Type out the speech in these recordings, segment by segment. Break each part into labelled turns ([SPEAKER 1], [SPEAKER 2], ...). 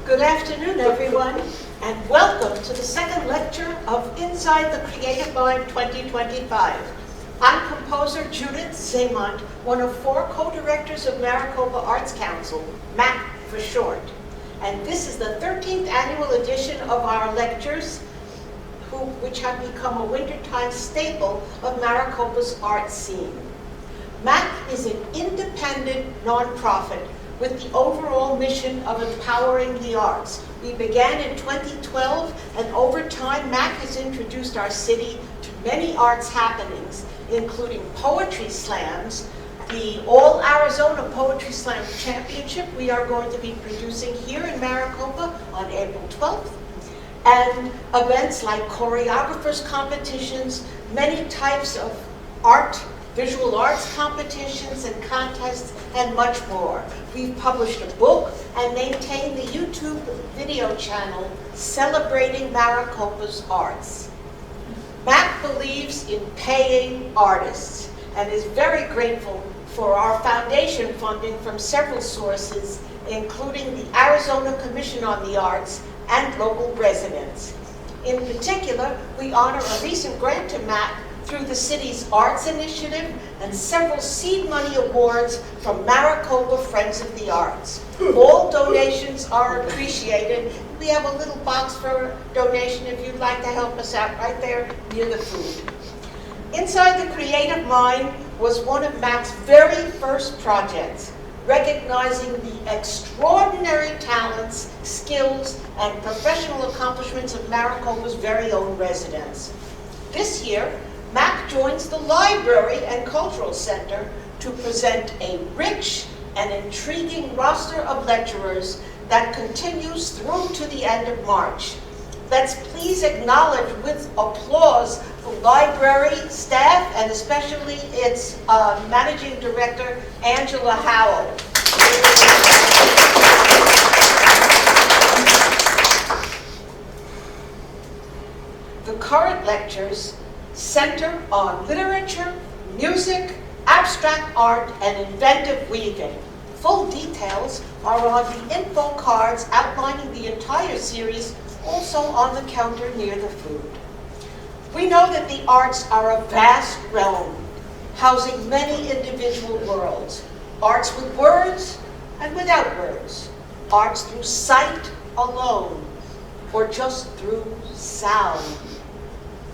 [SPEAKER 1] Good afternoon, everyone, and welcome to the second lecture of Inside the Creative Mind 2025. I'm composer Judith Zemont, one of 4 co-directors of Maricopa Arts Council, MAC for short. And this is the 13th annual edition of our lectures, which have become a wintertime staple of Maricopa's art scene. MAC is an independent nonprofit with the overall mission of empowering the arts. We began in 2012, and over time, MAC has introduced our city to many arts happenings, including poetry slams, the All Arizona Poetry Slam Championship we are going to be producing here in Maricopa on April 12th, and events like choreographers competitions, many types of art, visual arts competitions and contests, and much more. We've published a book and maintain the YouTube video channel celebrating Maricopa's arts. MAC believes in paying artists and is very grateful for our foundation funding from several sources, including the Arizona Commission on the Arts and local residents. In particular, we honor a recent grant to MAC through the city's Arts Initiative and several seed money awards from Maricopa Friends of the Arts. All donations are appreciated. We have a little box for donation if you'd like to help us out right there near the food. Inside the Creative Mind was one of MAC's very first projects, recognizing the extraordinary talents, skills, and professional accomplishments of Maricopa's very own residents. This year, MAC joins the Library and Cultural Center to present a rich and intriguing roster of lecturers that continues through to the end of March. Let's please acknowledge with applause the library staff and especially its Managing Director, Angela Howell. The current lectures center on literature, music, abstract art, and inventive weaving. Full details are on the info cards outlining the entire series, also on the counter near the food. We know that the arts are a vast realm, housing many individual worlds. Arts with words and without words. Arts through sight alone, or just through sound.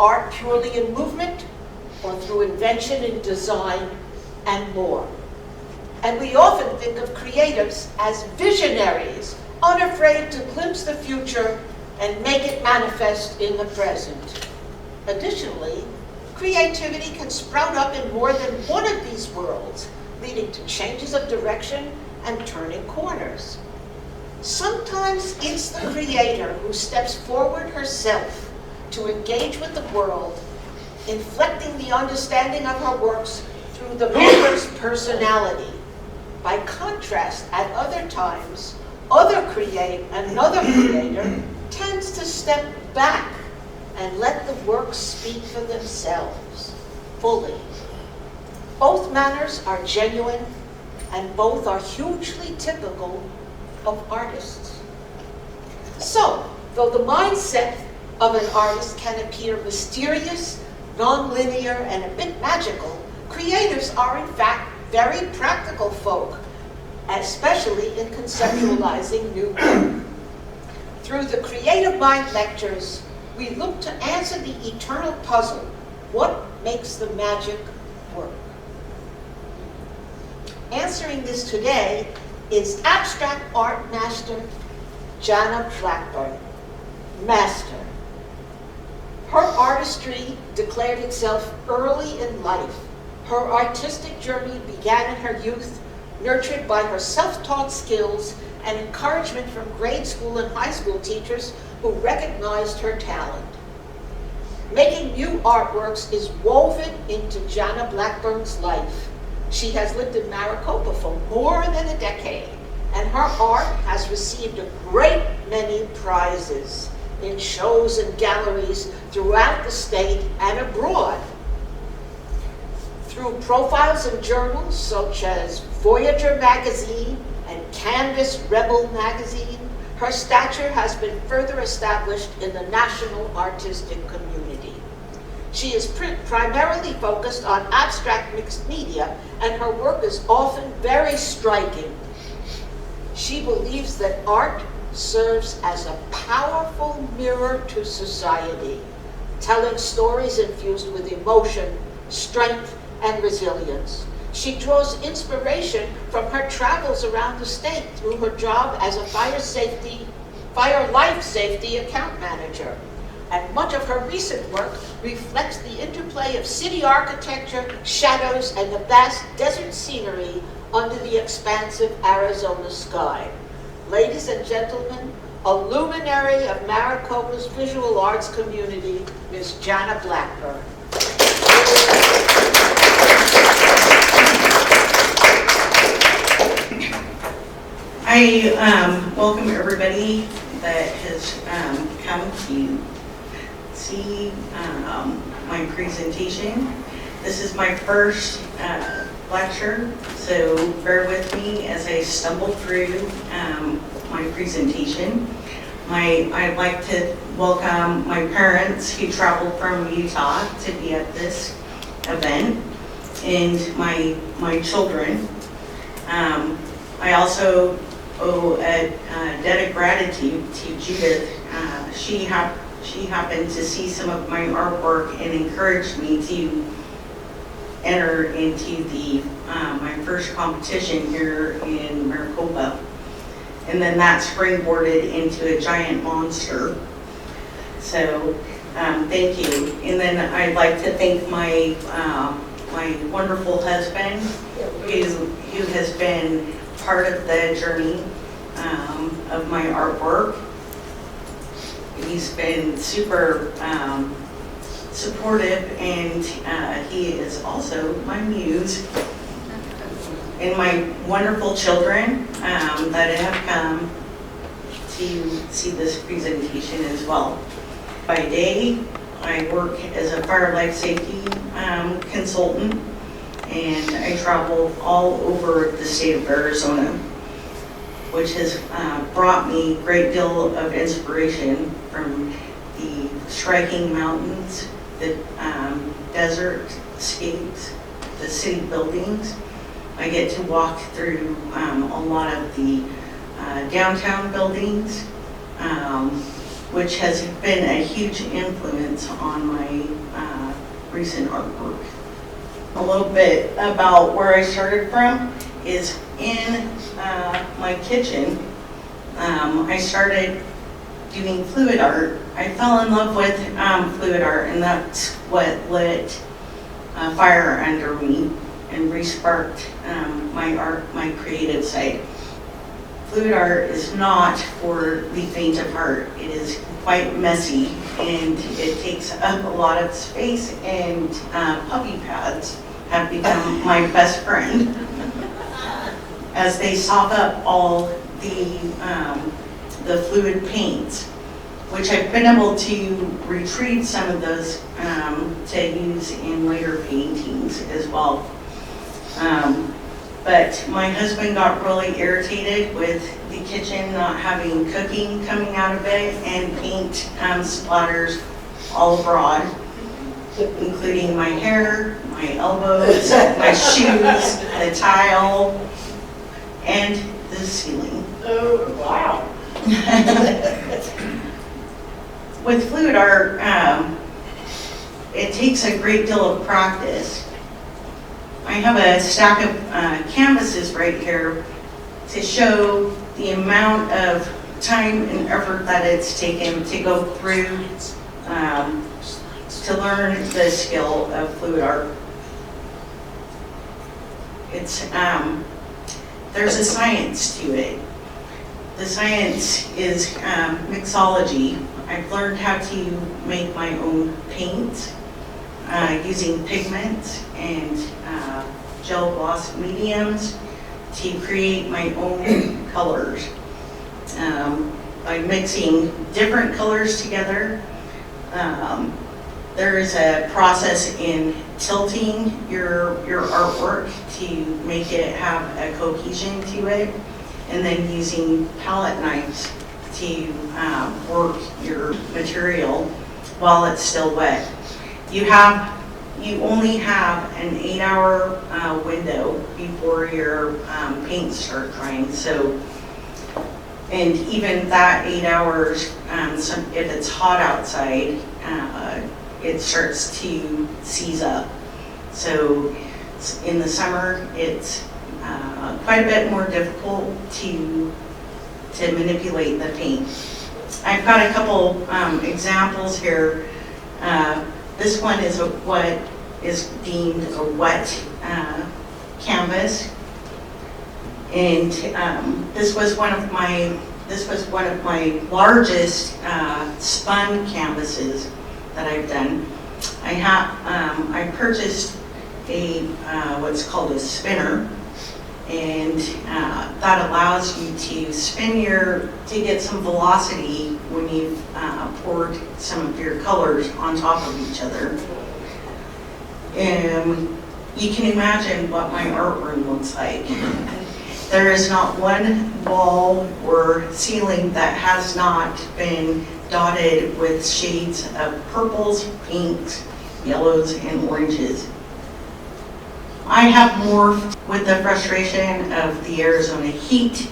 [SPEAKER 1] Art purely in movement, or through invention in design, and more. And we often think of creatives as visionaries, unafraid to glimpse the future and make it manifest in the present. Additionally, creativity can sprout up in more than one of these worlds, leading to changes of direction and turning corners. Sometimes it's the creator who steps forward herself to engage with the world, inflecting the understanding of her works through the maker's personality. By contrast, at other times, another creator tends to step back and let the works speak for themselves, fully. Both manners are genuine, and both are hugely typical of artists. So, though the mindset of an artist can appear mysterious, non-linear, and a bit magical, creatives are in fact very practical folk, especially in conceptualizing new work. Through the Creative Mind lectures, we look to answer the eternal puzzle, what makes the magic work? Answering this today is abstract art master Janna Blackburn. Master. Her artistry declared itself early in life. Her artistic journey began in her youth, nurtured by her self-taught skills and encouragement from grade school and high school teachers who recognized her talent. Making new artworks is woven into Janna Blackburn's life. She has lived in Maricopa for more than a decade, and her art has received a great many prizes in shows and galleries throughout the state and abroad. Through profiles in journals such as Voyager magazine and Canvas Rebel magazine, her stature has been further established in the national artistic community. She is primarily focused on abstract mixed media, and her work is often very striking. She believes that art serves as a powerful mirror to society, telling stories infused with emotion, strength, and resilience. She draws inspiration from her travels around the state through her job as a fire life safety account manager. And much of her recent work reflects the interplay of city architecture, shadows, and the vast desert scenery under the expansive Arizona sky. Ladies and gentlemen, a luminary of Maricopa's visual arts community, Ms. Janna Blackburn.
[SPEAKER 2] I welcome everybody that has come to see my presentation. This is my first lecture, so bear with me as I stumble through my presentation. I'd like to welcome my parents who traveled from Utah to be at this event, and my children. I also owe a debt of gratitude to Judith. She happened to see some of my artwork and encouraged me to enter into my first competition here in Maricopa. And then that springboarded into a giant monster. So thank you. And then I'd like to thank my wonderful husband who has been part of the journey of my artwork. He's been super supportive, and he is also my muse. And my wonderful children that have come to see this presentation as well. By day, I work as a fire life safety consultant, and I travel all over the state of Arizona, which has brought me a great deal of inspiration from the striking mountains, the desert scapes, the city buildings. I get to walk through a lot of the downtown buildings, which has been a huge influence on my recent artwork. A little bit about where I started from is in my kitchen. I started doing fluid art. I fell in love with fluid art, and that's what lit a fire under me and re-sparked my creative side. Fluid art is not for the faint of heart. It is quite messy, and it takes up a lot of space, and puppy pads have become my best friend as they sop up all the fluid paints, which I've been able to retrieve some of those to use in later paintings as well. But my husband got really irritated with the kitchen not having cooking coming out of it, and paint splatters all abroad, including my hair, my elbows, my shoes, the tile, and the ceiling.
[SPEAKER 1] Oh, wow.
[SPEAKER 2] With fluid art, it takes a great deal of practice. I have a stack of canvases right here to show the amount of time and effort that it's taken to go through to learn the skill of fluid art. It's there's a science to it. The science is mixology. I've learned how to make my own paints using pigments and gel gloss mediums to create my own colors. By mixing different colors together, there is a process in tilting your artwork to make it have a cohesion to it, and then using palette knives to work your material while it's still wet. You only have an 8-hour window before your paints start drying. So, and even that 8 hours, if it's hot outside, it starts to seize up. So in the summer, it's quite a bit more difficult to manipulate the paint. I've got a couple examples here. This one is what is deemed a wet canvas, and this was one of my largest spun canvases that I've done. I purchased a what's called a spinner, and that allows you to spin to get some velocity when you've poured some of your colors on top of each other. And you can imagine what my art room looks like. There is not one wall or ceiling that has not been dotted with shades of purples, pinks, yellows, and oranges. I have morphed with the frustration of the Arizona heat.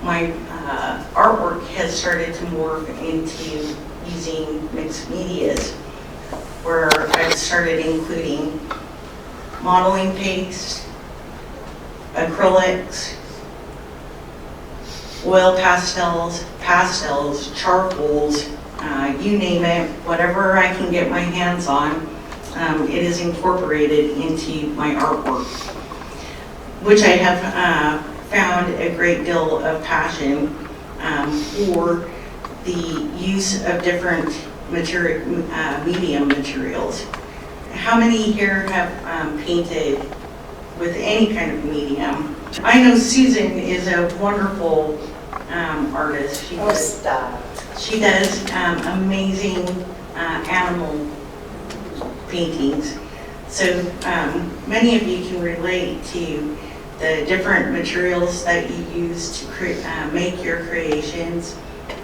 [SPEAKER 2] My artwork has started to morph into using mixed medias, where I've started including modeling paste, acrylics, oil pastels, charcoals, you name it, whatever I can get my hands on. It is incorporated into my artwork, which I have found a great deal of passion for the use of different medium materials. How many here have painted with any kind of medium? I know Susan is a wonderful artist. She does amazing animal paintings. So many of you can relate to the different materials that you use to make your creations,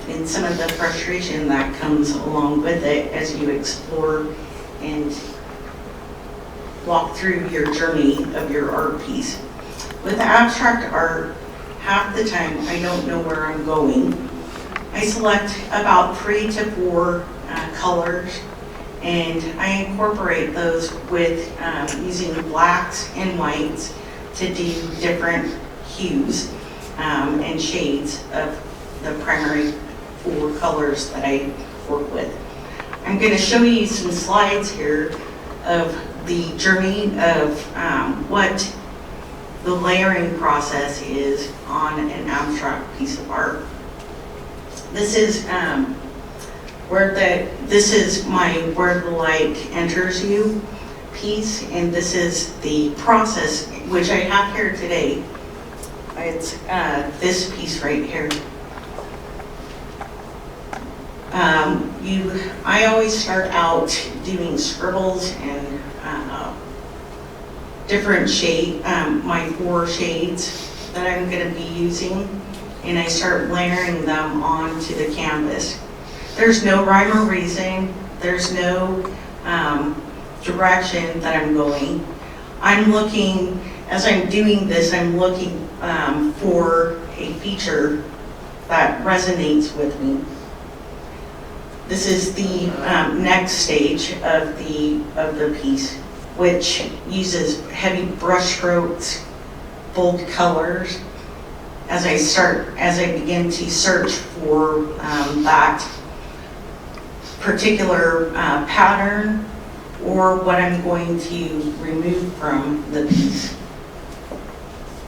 [SPEAKER 2] and some of the frustration that comes along with it as you explore and walk through your journey of your art piece. With abstract art, half the time I don't know where I'm going. I select about 3 to 4 colors, and I incorporate those with using blacks and whites to do different hues and shades of the primary 4 colors that I work with. I'm going to show you some slides here of the journey of what the layering process is on an abstract piece of art. This is where the light enters you piece, and this is the process which I have here today. It's this piece right here. I always start out doing scribbles and different shade, my 4 shades that I'm going to be using, and I start layering them onto the canvas. There's no rhyme or reason. There's no direction that I'm going. I'm looking, as I'm doing this, I'm looking for a feature that resonates with me. This is the next stage of the piece, which uses heavy brush strokes, bold colors, as I begin to search for that particular pattern or what I'm going to remove from the piece.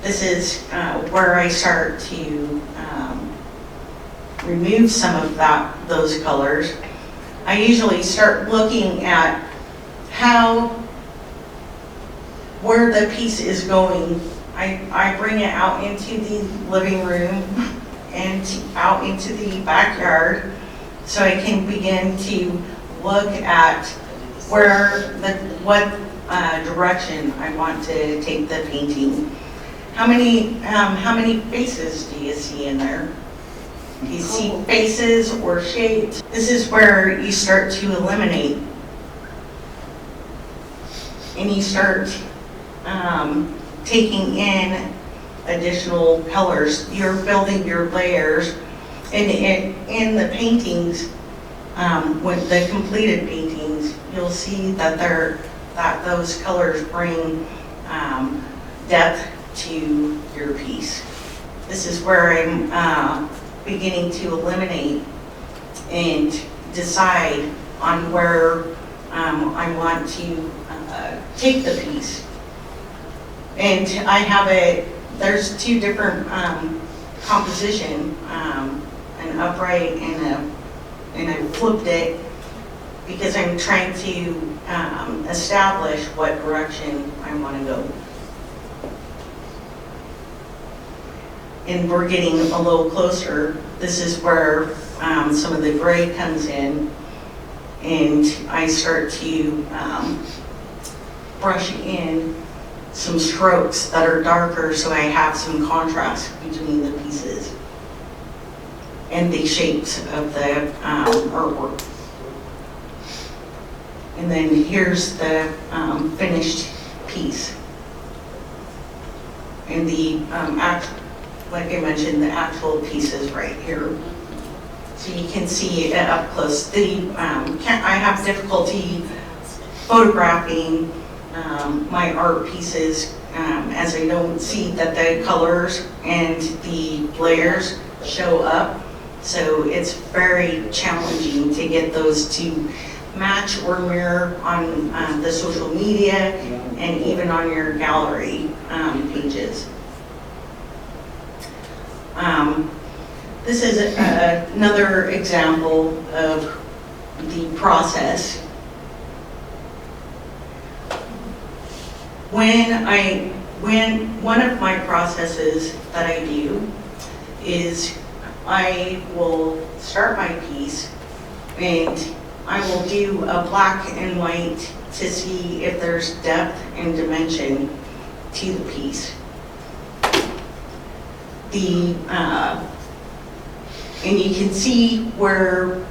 [SPEAKER 2] This is where I start to remove some of those colors. I usually start looking at where the piece is going. I bring it out into the living room and out into the backyard, so I can begin to look at what direction I want to take the painting. How many faces do you see in there? Do you see faces or shapes? This is where you start to eliminate. And you start taking in additional colors. You're building your layers. And in the paintings, with the completed paintings, you'll see that those colors bring depth to your piece. This is where I'm beginning to eliminate and decide on where I want to take the piece. And I have there's two different composition, an upright and I flipped it because I'm trying to establish what direction I want to go. And we're getting a little closer. This is where some of the gray comes in, and I start to brush in some strokes that are darker so I have some contrast between the pieces and the shapes of the artwork. And then here's the finished piece. And the like I mentioned, the actual piece is right here. So you can see it up close. I have difficulty photographing my art pieces as I don't see that the colors and the layers show up. So it's very challenging to get those to match or mirror on the social media and even on your gallery pages. This is another example of the process. When one of my processes that I do is I will start my piece and I will do a black and white to see if there's depth and dimension to the piece. And you can see where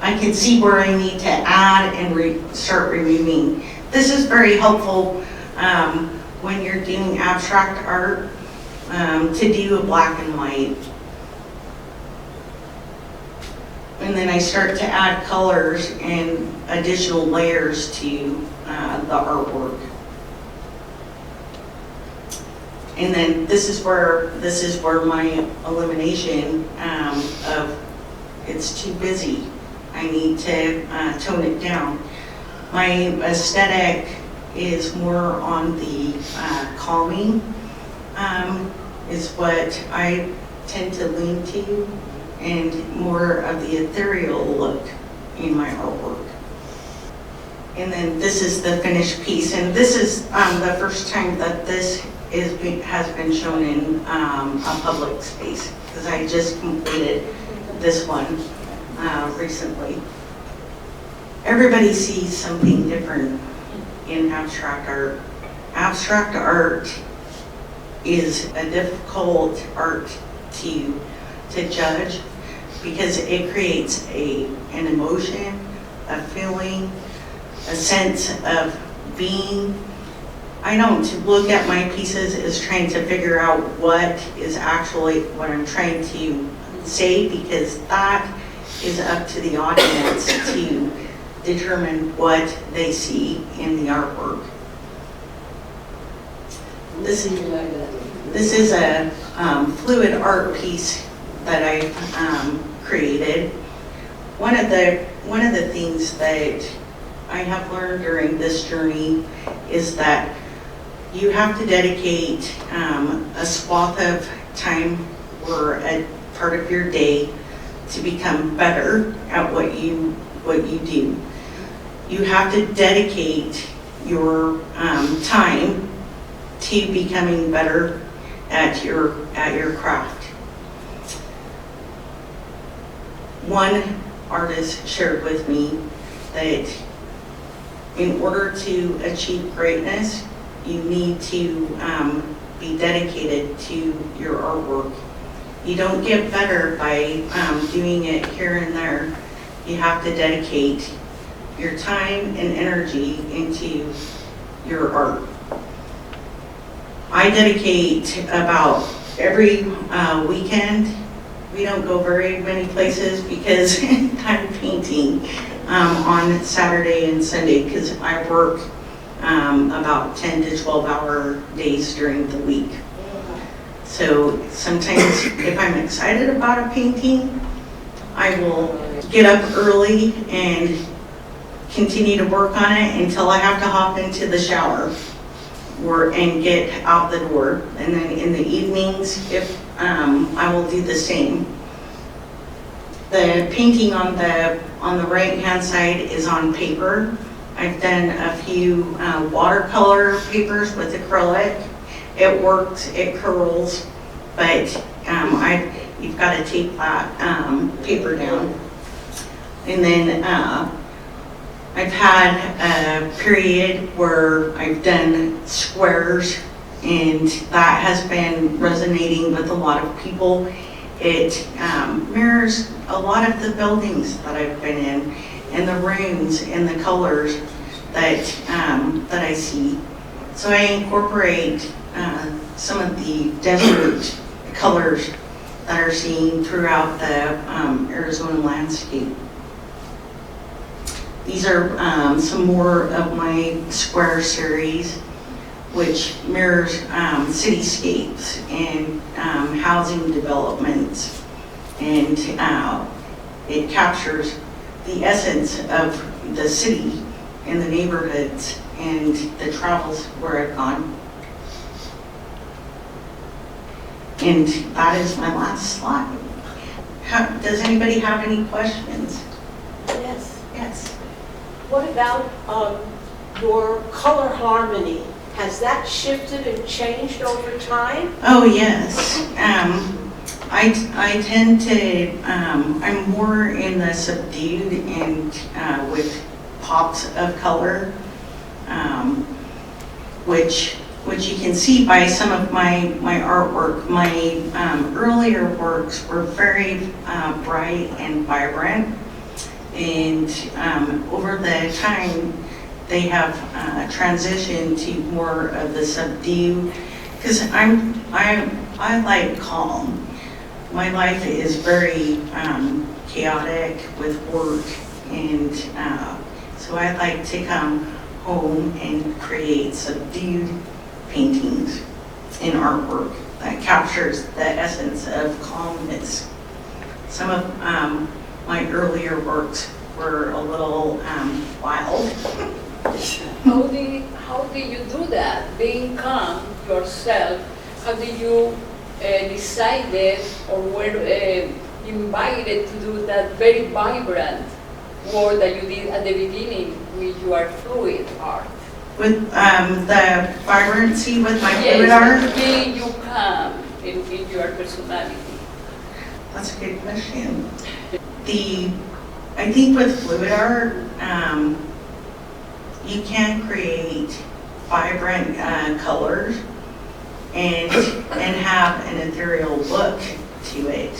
[SPEAKER 2] I can see where I need to add and start removing. This is very helpful when you're doing abstract art to do a black and white. And then I start to add colors and additional layers to the artwork. And then this is where my elimination of it's too busy. I need to tone it down. My aesthetic is more on the calming, is what I tend to lean to, and more of the ethereal look in my artwork. And then this is the finished piece, and this is the first time that this has been shown in a public space, because I just completed this one recently. Everybody sees something different in abstract art. Abstract art is a difficult art to judge because it creates an emotion, a feeling, a sense of being. I don't look at my pieces as trying to figure out what is actually what I'm trying to say, because that is up to the audience to determine what they see in the artwork. This is a fluid art piece that I created. One of the things that I have learned during this journey is that you have to dedicate a swath of time or a part of your day to become better at what you do. You have to dedicate your time to becoming better at your craft. One artist shared with me that in order to achieve greatness, you need to be dedicated to your artwork. You don't get better by doing it here and there. You have to dedicate your time and energy into your art. I dedicate about every weekend. We don't go very many places because I'm painting on Saturday and Sunday because I work about 10 to 12 hour days during the week. So sometimes if I'm excited about a painting, I will get up early and continue to work on it until I have to hop into the shower and get out the door. And then in the evenings, if I will do the same. The painting on the right-hand side is on paper. I've done a few watercolor papers with acrylic. It works, it curls, but you've got to tape that paper down. And then I've had a period where I've done squares, and that has been resonating with a lot of people. It mirrors a lot of the buildings that I've been in, and the rooms and the colors that I see. So I incorporate some of the desert colors that are seen throughout the Arizona landscape. These are some more of my square series, which mirrors cityscapes and housing developments, and it captures the essence of the city and the neighborhoods and the travels where I've gone. And that is my last slide. Does anybody have any questions?
[SPEAKER 1] Yes.
[SPEAKER 2] Yes.
[SPEAKER 1] What about your color harmony? Has that shifted and changed over time?
[SPEAKER 2] Oh, yes. I tend to, I'm more in the subdued and with pops of color, which you can see by some of my artwork. My earlier works were very bright and vibrant, and over the time they have transitioned to more of the subdue, because I like calm. My life is very chaotic with work, and so I like to come home and create subdued paintings and artwork that captures the essence of calmness. Some of my earlier works were a little wild.
[SPEAKER 3] How do you do that? Being calm yourself, how do you decided or were invited to do that very vibrant work that you did at the beginning with your fluid art?
[SPEAKER 2] With the vibrancy with my fluid
[SPEAKER 3] yes,
[SPEAKER 2] art?
[SPEAKER 3] Being you calm in your personality.
[SPEAKER 2] That's a good question. I think with fluid art, you can create vibrant colors and have an ethereal look to it,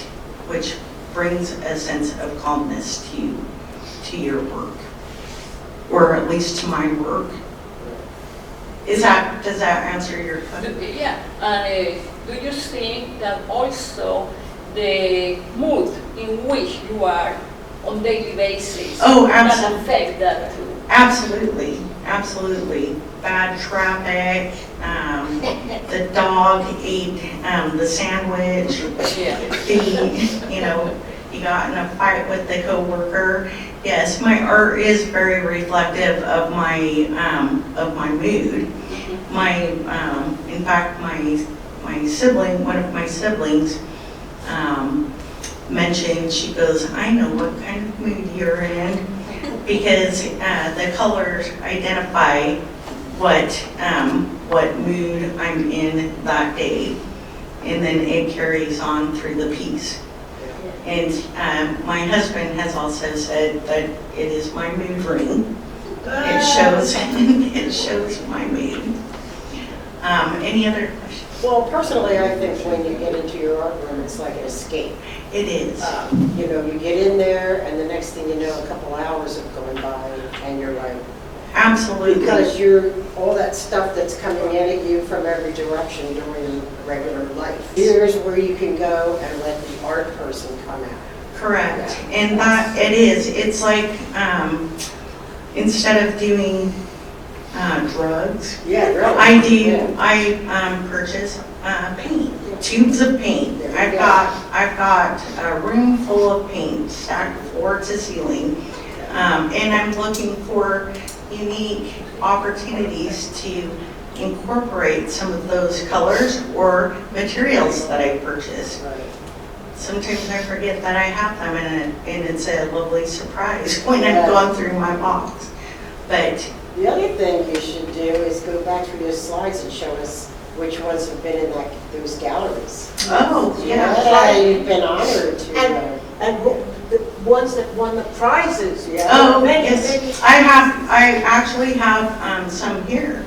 [SPEAKER 2] which brings a sense of calmness to your work, or at least to my work. Does that answer your question?
[SPEAKER 3] Yeah, and do you think that also the mood in which you are on daily basis can affect that too?
[SPEAKER 2] Absolutely, absolutely. Bad traffic, the dog ate the sandwich, you got in a fight with the coworker. Yes, my art is very reflective of my mood. In fact, my sibling, one of my siblings, mentioned, she goes, I know what kind of mood you're in, because the colors identify what mood I'm in that day, and then it carries on through the piece. And my husband has also said that it is my mood ring. It shows my mood. Any other questions?
[SPEAKER 4] Well, personally, I think when you get into your art room, it's like an escape.
[SPEAKER 2] It is.
[SPEAKER 4] You know, you get in there, and the next thing you know, a couple hours have gone by, and you're like,
[SPEAKER 2] Absolutely.
[SPEAKER 4] because all that stuff that's coming in at you from every direction during regular life. Here's where you can go and let the art person come out.
[SPEAKER 2] Correct. And that it is. It's like instead of doing drugs,
[SPEAKER 4] Yeah, really.
[SPEAKER 2] I do.
[SPEAKER 4] Yeah.
[SPEAKER 2] I purchase paint, tubes of paint.
[SPEAKER 4] There you
[SPEAKER 2] I've
[SPEAKER 4] go.
[SPEAKER 2] got a room full of paint stacked floor to ceiling, and I'm looking for unique opportunities to incorporate some of those colors or materials that I purchase.
[SPEAKER 4] Right.
[SPEAKER 2] Sometimes I forget that I have them, and it's a lovely surprise when I've gone through my box. But
[SPEAKER 4] The other thing you should do is go back through your slides and show us which ones have been in those galleries.
[SPEAKER 2] oh yeah,
[SPEAKER 4] Yeah, you've been honored to.
[SPEAKER 1] And the ones that won the prizes.
[SPEAKER 4] Yeah.
[SPEAKER 2] oh
[SPEAKER 1] Many,
[SPEAKER 2] yes,
[SPEAKER 1] many.
[SPEAKER 2] I actually have some here.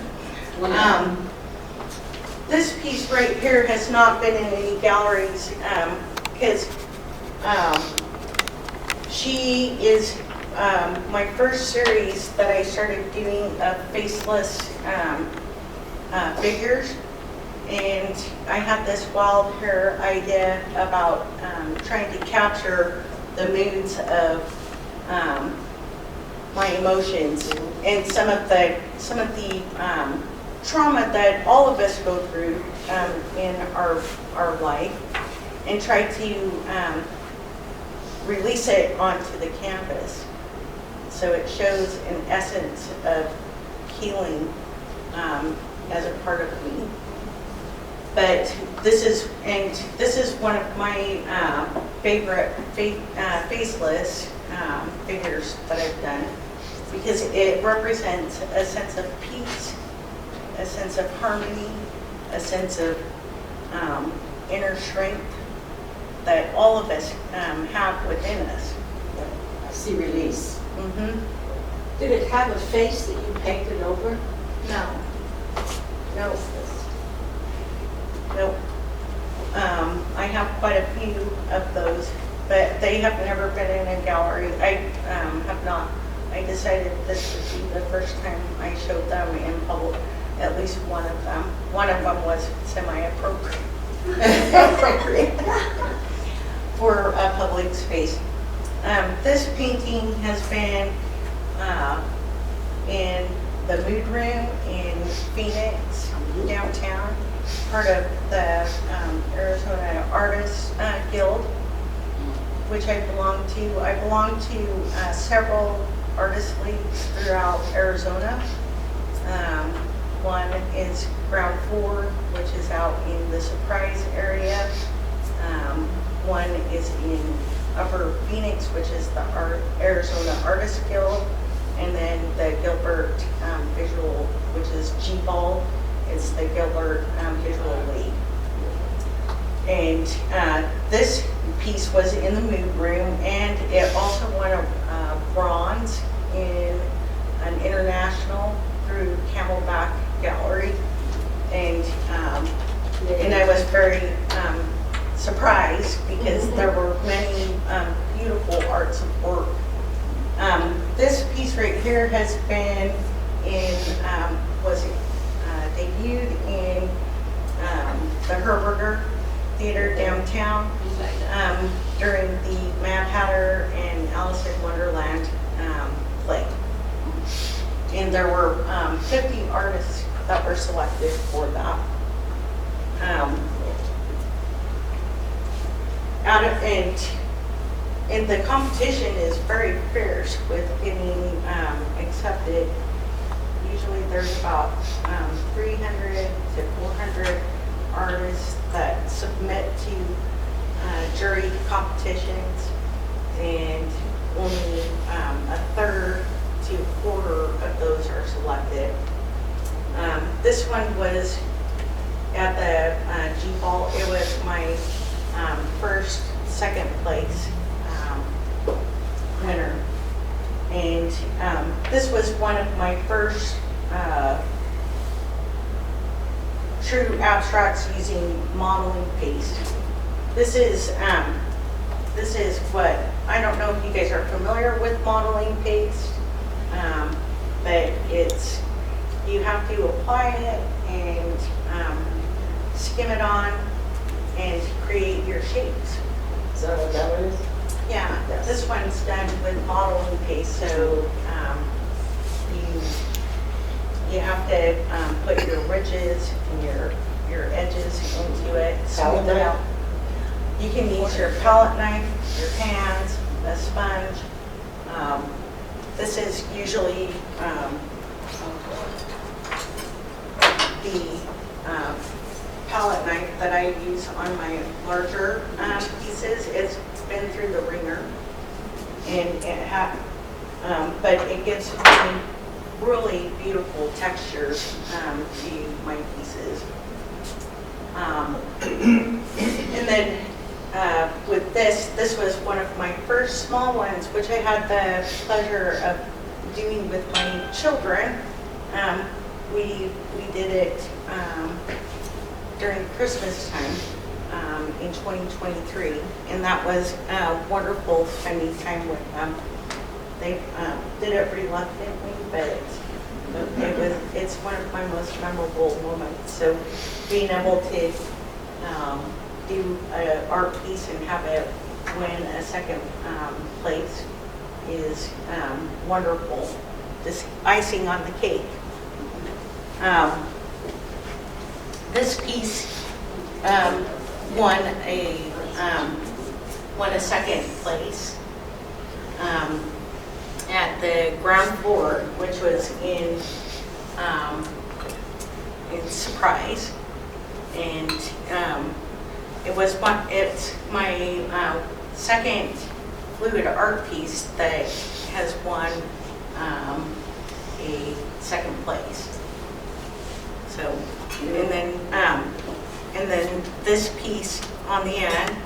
[SPEAKER 2] This piece right here has not been in any galleries because she is my first series that I started doing of faceless figures, and I had this wild hair idea about trying to capture the moods of my emotions and some of the trauma that all of us go through in our life, and try to release it onto the canvas. So it shows an essence of healing as a part of me. But this is one of my favorite faceless figures that I've done, because it represents a sense of peace, a sense of harmony, a sense of inner strength that all of us have within us.
[SPEAKER 4] I see release.
[SPEAKER 2] Mm-hmm.
[SPEAKER 1] Did it have a face that you painted over?
[SPEAKER 2] No. No. Nope. I have quite a few of those, but they have never been in a gallery. I have not. I decided this would be the first time I showed them in public, at least one of them. One of them was semi-appropriate for a public space. This painting has been in the Mood Room in Phoenix, downtown, part of the Arizona Artists Guild, which I belong to. I belong to several artist leagues throughout Arizona. One is Ground 4, which is out in the Surprise area. One is in Upper Phoenix, which is the Arizona Artists Guild, and then the Gilbert Visual, which is G-Ball. It's the Gilbert Visual League. And this piece was in the Mood Room, and it also won a bronze in an international through Camelback Gallery. And I was very surprised because there were many beautiful arts of work. This piece right here has been in, debuted in the Herberger Theater downtown during the Mad Hatter and Alice in Wonderland play. And there were 50 artists that were selected for that. And the competition is very fierce with getting accepted. Usually there's about 300 to 400 artists that submit to jury competitions, and only a third to a quarter of those are selected. This one was at the G-Ball. It was my second place winner. And this was one of my first true abstracts using modeling paste. This is what, I don't know if you guys are familiar with modeling paste, but you have to apply it and skim it on and create your shapes.
[SPEAKER 4] Is that what that one is?
[SPEAKER 2] Yeah,
[SPEAKER 4] Yes.
[SPEAKER 2] this one's done with modeling paste, so you have to put your ridges and your edges into it, smooth it out. You can use your palette knife, your hands, a sponge. This is usually the palette knife that I use on my larger pieces. It's been through the ringer, and but it gives me really beautiful textures to my pieces. And then with this was one of my first small ones, which I had the pleasure of doing with my children. We did it during Christmas time in 2023, and that was a wonderful spending time with them. They did it reluctantly, but it's one of my most memorable moments. So being able to do an art piece and have it win a second place is wonderful. Just icing on the cake. This piece won a second place at the ground floor, which was in Surprise, and it's my second fluid art piece that has won a second place. So, and then this piece on the end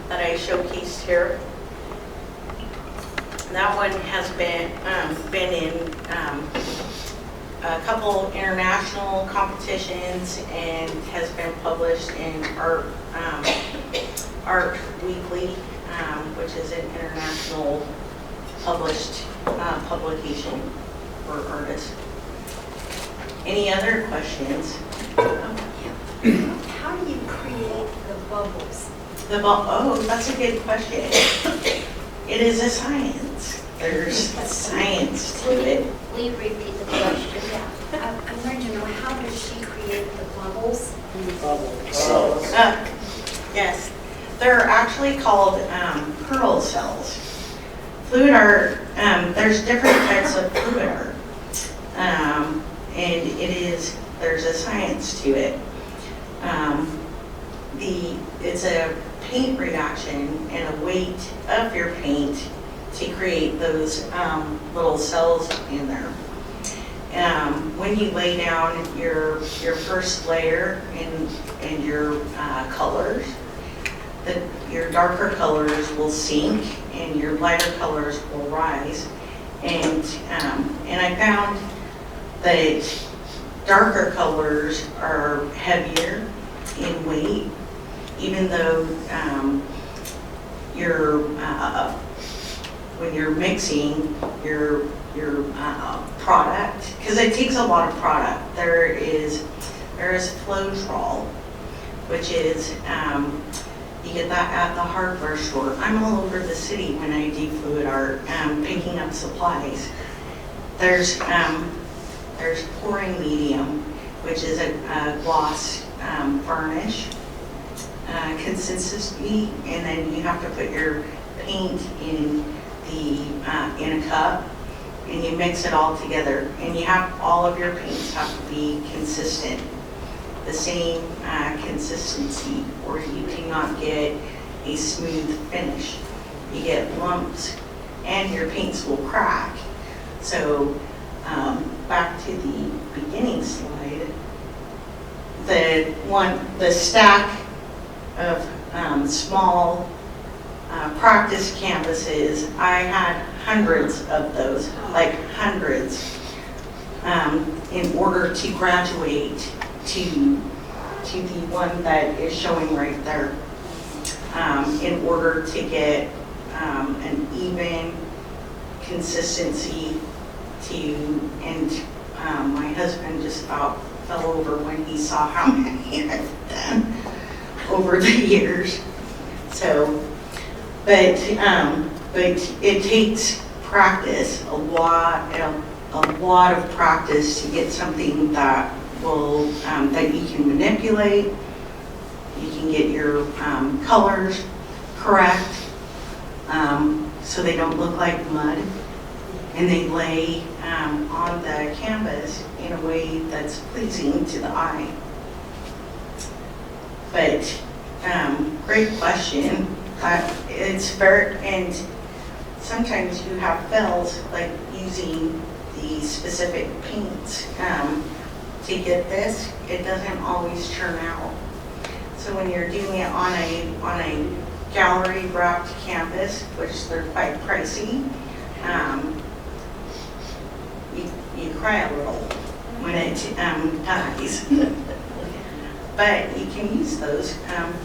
[SPEAKER 2] that I showcased here. That one has been in a couple international competitions and has been published in Art Weekly, which is an international published publication for artists. Any other questions?
[SPEAKER 5] How do you create the bubbles?
[SPEAKER 2] Oh, that's a good question. It is a science. There's science to it.
[SPEAKER 5] Will you repeat the question? Yeah. I'm going to know, how does she create the bubbles?
[SPEAKER 4] Cells.
[SPEAKER 2] Yes, they're actually called pearl cells. Fluid art, there's different types of fluid art. And there's a science to it. It's a paint reaction and a weight of your paint to create those little cells in there. When you lay down your first layer and your colors, your darker colors will sink and your lighter colors will rise. And I found that darker colors are heavier in weight, even though when you're mixing your product, because it takes a lot of product. There is Floetrol, which is you get that at the hardware store. I'm all over the city when I do fluid art, picking up supplies. There's pouring medium, which is a gloss varnish consistency, and then you have to put your paint in a cup, and you mix it all together, and all of your paints have to be consistent, the same consistency, or you do not get a smooth finish. You get lumps, and your paints will crack. So back to the beginning slide, the stack of small practice canvases, I had hundreds of those, like hundreds, in order to graduate to the one that is showing right there, in order to get an even consistency and my husband just about fell over when he saw how many I've done over the years. So, but it takes practice, a lot of practice to get something that will that you can manipulate. You can get your colors correct, so they don't look like mud, and they lay on the canvas in a way that's pleasing to the eye. But great question. It's very, and sometimes you have fails, like using the specific paints to get this. It doesn't always turn out. So when you're doing it on a gallery wrapped canvas, which they're quite pricey, you cry a little when it dies. But you can use those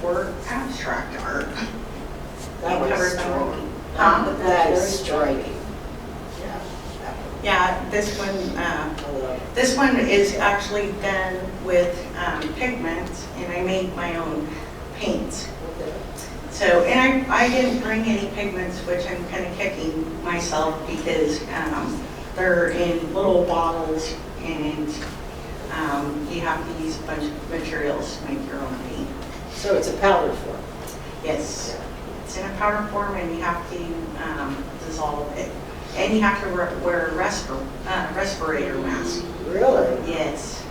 [SPEAKER 2] for abstract art.
[SPEAKER 4] That
[SPEAKER 2] You
[SPEAKER 4] was
[SPEAKER 2] covered them.
[SPEAKER 4] striking.
[SPEAKER 2] Huh?
[SPEAKER 4] That is striking.
[SPEAKER 2] Yeah, this one.
[SPEAKER 4] I love it.
[SPEAKER 2] This one is actually done with pigments, and I made my own paints.
[SPEAKER 4] Okay.
[SPEAKER 2] So, and I didn't bring any pigments, which I'm kind of kicking myself because they're in little bottles, and you have to use a bunch of materials to make your own paint.
[SPEAKER 4] So it's a powder form.
[SPEAKER 2] Yes, it's in a powder form, and you have to dissolve it. And you have to wear a respirator mask.
[SPEAKER 4] Really?
[SPEAKER 2] Yes.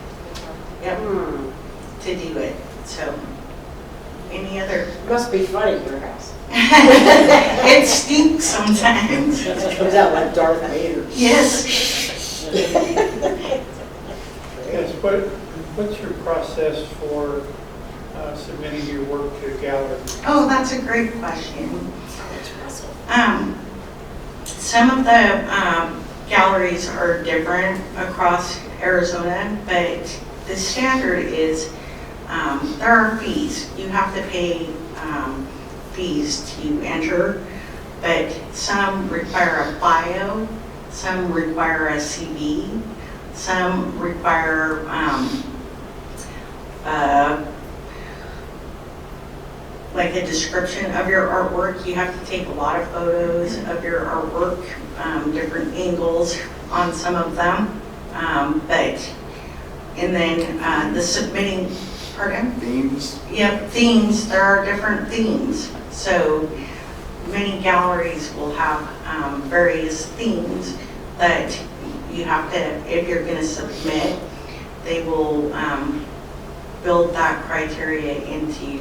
[SPEAKER 2] Yep.
[SPEAKER 4] Hmm.
[SPEAKER 2] To do it. So, any other?
[SPEAKER 4] It must be funny at your house.
[SPEAKER 2] It stinks sometimes.
[SPEAKER 4] It comes out like Darth Vader.
[SPEAKER 2] Yes.
[SPEAKER 6] Yes, what's your process for submitting your work to a gallery?
[SPEAKER 2] Oh, that's a great question. Some of the galleries are different across Arizona, but the standard is there are fees. You have to pay fees to enter, but some require a bio, some require a CV, some require like a description of your artwork. You have to take a lot of photos of your artwork, different angles on some of them. And then the submitting, pardon?
[SPEAKER 7] Themes?
[SPEAKER 2] Yep, themes, there are different themes. So many galleries will have various themes that you have to, if you're going to submit, they will build that criteria into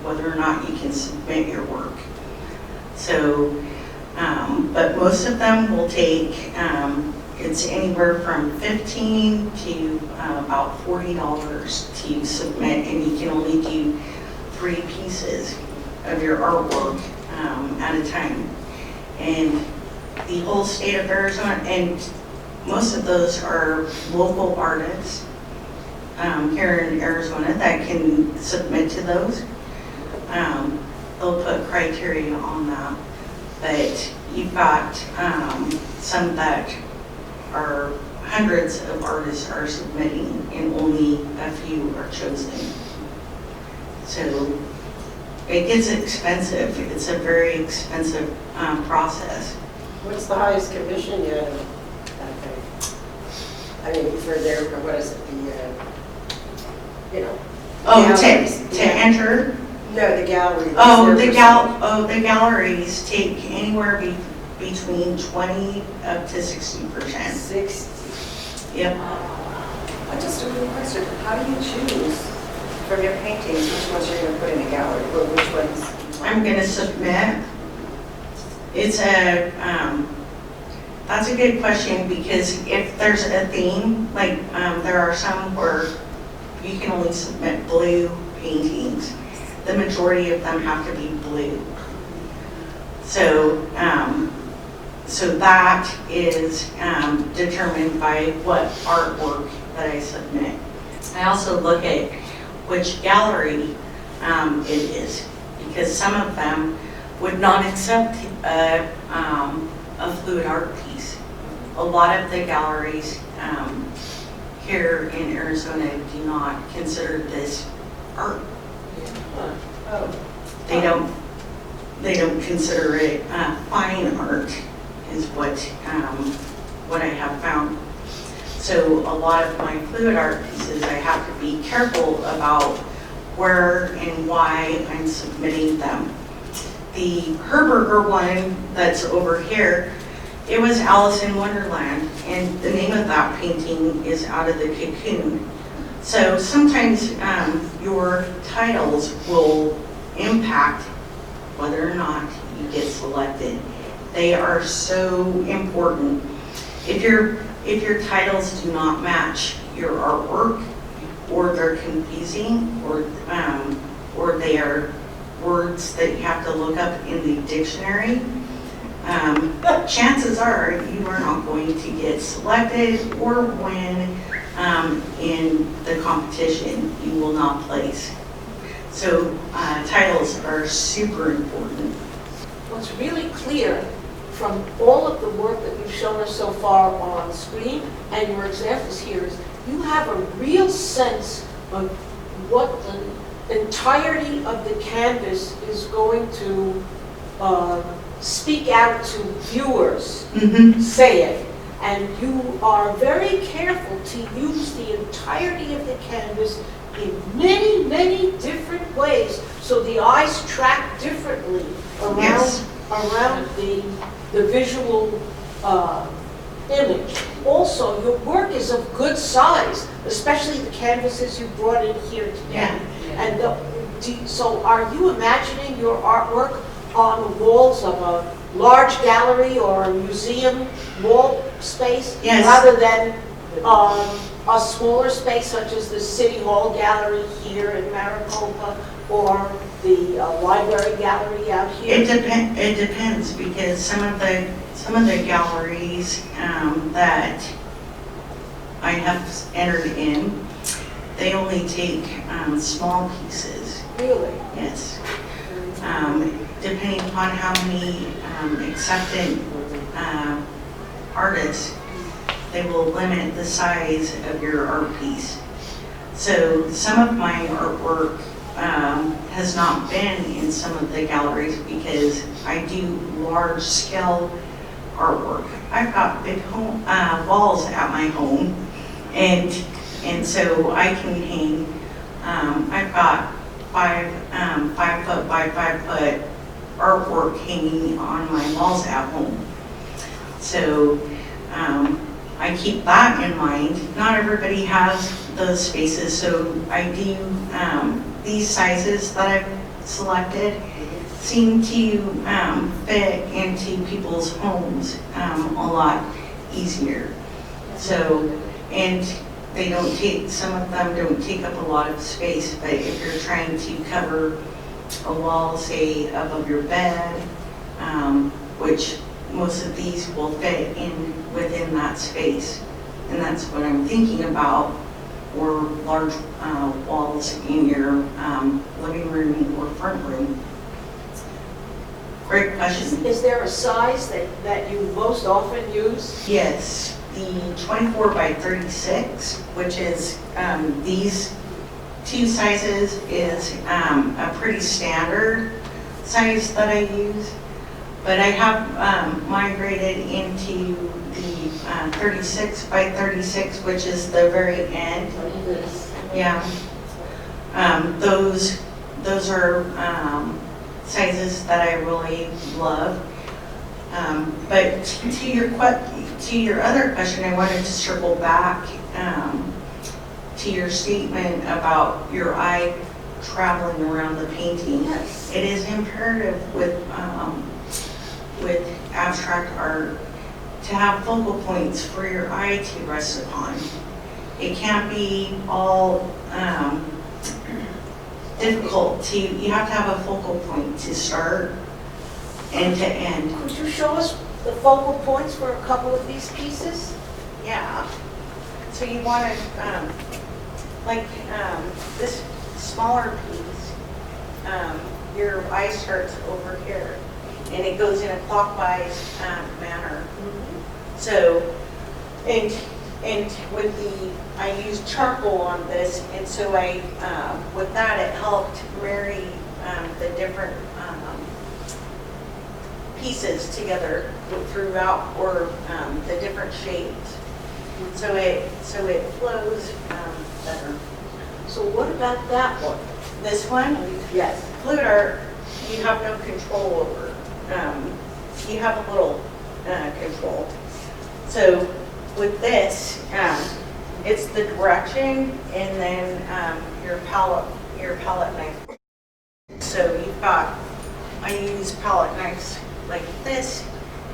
[SPEAKER 2] whether or not you can submit your work. So, but most of them will take, it's anywhere from $15 to about $40 to submit, and you can only do 3 pieces of your artwork at a time. And the whole state of Arizona, and most of those are local artists here in Arizona that can submit to those. They'll put criteria on that, but you've got some that are hundreds of artists are submitting and only a few are chosen. So it gets expensive. It's a very expensive process.
[SPEAKER 4] What's the highest commission you have? I mean, for their, what is it, galleries.
[SPEAKER 2] To enter.
[SPEAKER 4] No, the gallery.
[SPEAKER 2] The galleries take anywhere between 20 up to 60%.
[SPEAKER 4] 60.
[SPEAKER 2] Yep.
[SPEAKER 8] Just a quick question. How do you choose from your paintings which ones you're going to put in a gallery or which ones?
[SPEAKER 2] I'm going to submit. It's that's a good question, because if there's a theme, like there are some where you can only submit blue paintings. The majority of them have to be blue. So, so that is determined by what artwork that I submit. I also look at which gallery it is, because some of them would not accept a fluid art piece. A lot of the galleries here in Arizona do not consider this art. They don't consider it fine art, is what I have found. So a lot of my fluid art pieces, I have to be careful about where and why I'm submitting them. The Herberger one that's over here, it was Alice in Wonderland, and the name of that painting is Out of the Cocoon. So sometimes your titles will impact whether or not you get selected. They are so important. If your titles do not match your artwork, or they're confusing, or they are words that you have to look up in the dictionary, chances are you are not going to get selected or win in the competition. You will not place. So titles are super important.
[SPEAKER 1] What's really clear from all of the work that you've shown us so far on screen and your examples here is you have a real sense of what the entirety of the canvas is going to speak out to viewers saying. And you are very careful to use the entirety of the canvas in many, many different ways so the eyes track differently around,
[SPEAKER 2] Yes.
[SPEAKER 1] around the visual image. Also, your work is of good size, especially the canvases you brought in here today.
[SPEAKER 2] Yeah.
[SPEAKER 1] And so are you imagining your artwork on the walls of a large gallery or a museum wall space?
[SPEAKER 2] Yes.
[SPEAKER 1] Rather than a smaller space such as the City Hall Gallery here in Maricopa or the library gallery out here?
[SPEAKER 2] It depends, because some of the galleries that I have entered in, they only take small pieces.
[SPEAKER 1] Really?
[SPEAKER 2] Yes. Depending upon how many accepted artists, they will limit the size of your art piece. So some of my artwork has not been in some of the galleries because I do large scale artwork. I've got big walls at my home, and so I can hang. I've got 5 foot by 5 foot artwork hanging on my walls at home. So I keep that in mind. Not everybody has those spaces, so I do, these sizes that I've selected seem to fit into people's homes a lot easier. So, and they don't take, some of them don't take up a lot of space, but if you're trying to cover a wall, say above your bed, which most of these will fit in within that space. And that's what I'm thinking about, or large walls in your living room or front room. Great question.
[SPEAKER 1] Is there a size that you most often use?
[SPEAKER 2] Yes, the 24 by 36, which is these two sizes, is a pretty standard size that I use. But I have migrated into the 36 by 36, which is the very end. Yeah. Those are sizes that I really love. But to your other question, I wanted to circle back to your statement about your eye traveling around the painting.
[SPEAKER 1] Yes.
[SPEAKER 2] It is imperative with abstract art to have focal points for your eye to rest upon. It can't be all difficult to, you have to have a focal point to start and to end.
[SPEAKER 1] Could you show us the focal points for a couple of these pieces?
[SPEAKER 2] Yeah. so you want to, this smaller piece, your eye starts over here, and it goes in a clockwise manner. So, and with I used charcoal on this, and so with that it helped marry the different pieces together throughout, or the different shades. So it flows better.
[SPEAKER 1] So what about that one?
[SPEAKER 2] This one,
[SPEAKER 1] Yes.
[SPEAKER 2] fluid art, you have no control over. You have a little control. So with this, it's the direction, and then your palette knife. So you've got, I use palette knives like this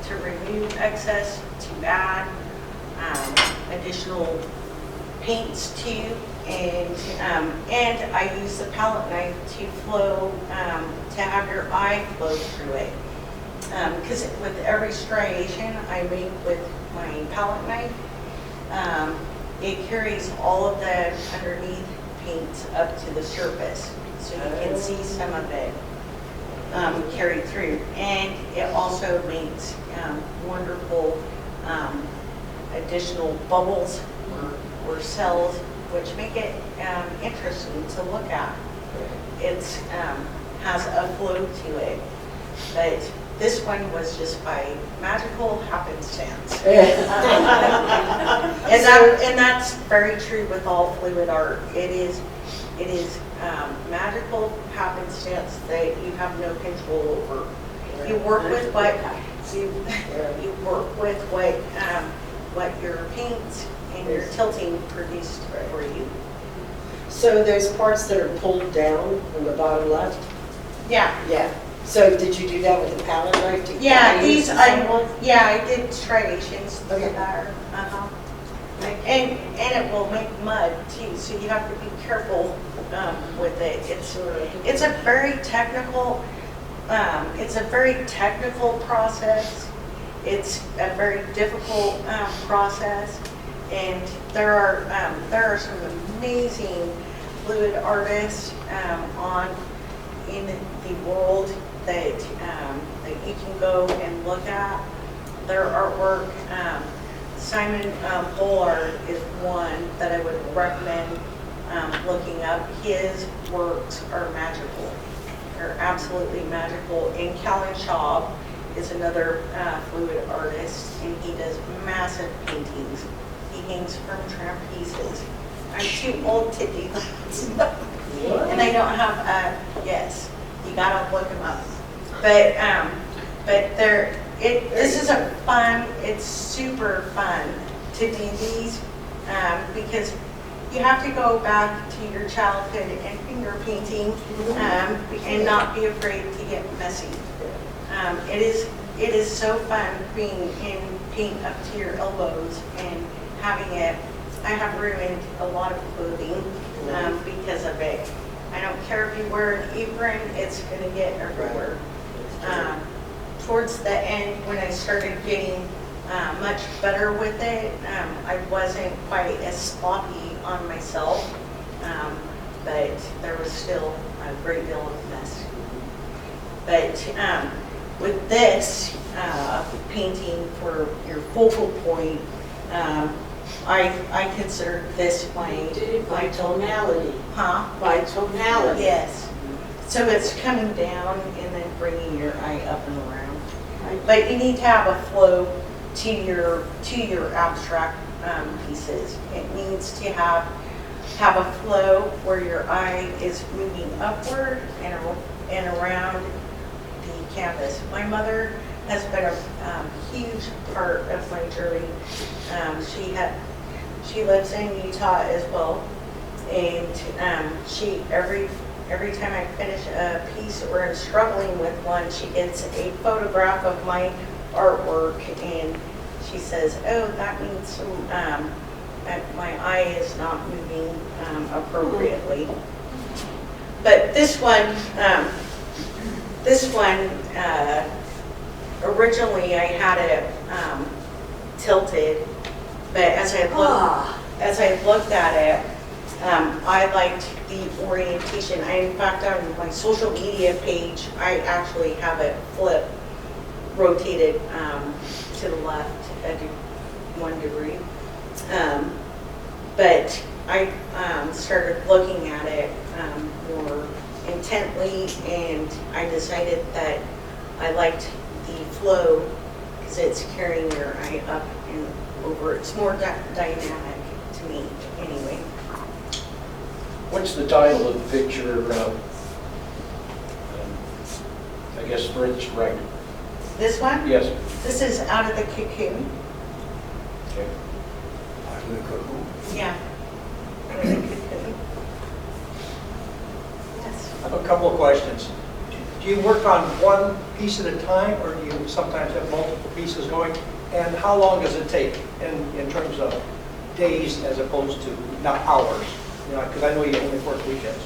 [SPEAKER 2] to remove excess, to add additional paints to, and I use the palette knife to flow, to have your eye flow through it. Because with every striation I make with my palette knife, it carries all of the underneath paint up to the surface, so you can see some of it carried through. And it also makes wonderful additional bubbles or cells, which make it interesting to look at. It has a flow to it, but this one was just by magical happenstance. And that's very true with all fluid art. It is magical happenstance that you have no control over. You work with what what your paints and your tilting produced for you.
[SPEAKER 4] So there's parts that are pulled down on the bottom left?
[SPEAKER 2] Yeah.
[SPEAKER 4] Yeah. So did you do that with a palette knife?
[SPEAKER 2] Yeah, I did striations there. And it will make mud too, so you have to be careful with it. It's a very technical process. It's a very difficult process, and there are some amazing fluid artists in the world that you can go and look at their artwork. Simon Pollard is one that I would recommend looking up. His works are magical. They're absolutely magical. And Callan Schaub is another fluid artist, and he does massive paintings. He hangs from trapezes. I'm too old to do that. And I don't have yes, you gotta look them up. But this is it's super fun to do these, because you have to go back to your childhood and finger painting, and not be afraid to get messy. It is so fun being in paint up to your elbows and having it. I have ruined a lot of clothing because of it. I don't care if you wear an apron, it's going to get everywhere. Towards the end, when I started getting much better with it, I wasn't quite as sloppy on myself, but there was still a great deal of mess. But with this painting for your focal point, I consider this
[SPEAKER 1] By tonality.
[SPEAKER 2] Huh?
[SPEAKER 1] By tonality.
[SPEAKER 2] Yes. So it's coming down and then bringing your eye up and around. But you need to have a flow to your abstract pieces. It needs to have a flow where your eye is moving upward and around the canvas. My mother has been a huge part of my journey. She lives in Utah as well, and she every time I finish a piece or I'm struggling with one, she gets a photograph of my artwork, and she says, "Oh, that means my eye is not moving appropriately." But this one. Originally I had it tilted, but as I as I looked at it, I liked the orientation. In fact, on my social media page, I actually have it rotated to the left at 1 degree. But I started looking at it more intently, and I decided that I liked the flow because it's carrying your eye up and over. It's more dynamic to me, anyway.
[SPEAKER 7] What's the title of the picture? I guess Fred's right.
[SPEAKER 2] This one?
[SPEAKER 7] Yes.
[SPEAKER 2] This is Out of the Cocoon.
[SPEAKER 7] Okay.
[SPEAKER 2] Yeah. Out of the Cocoon. Yes.
[SPEAKER 9] I have a couple of questions. Do you work on one piece at a time, or do you sometimes have multiple pieces going? And how long does it take in terms of days as opposed to not hours? You know, because I know you only work weekends.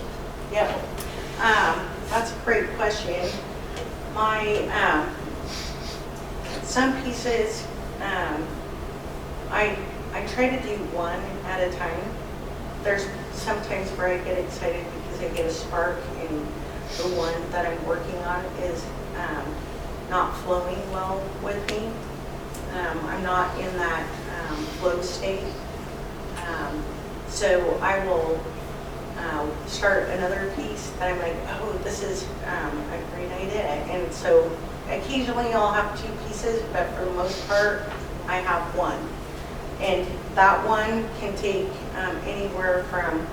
[SPEAKER 2] Yeah. That's a great question. My, some pieces, I try to do one at a time. There's sometimes where I get excited because I get a spark and the one that I'm working on is not flowing well with me. I'm not in that flow state. So I will start another piece that I'm like, oh, this is a great idea. And so occasionally I'll have 2 pieces, but for the most part, I have one. And that one can take anywhere from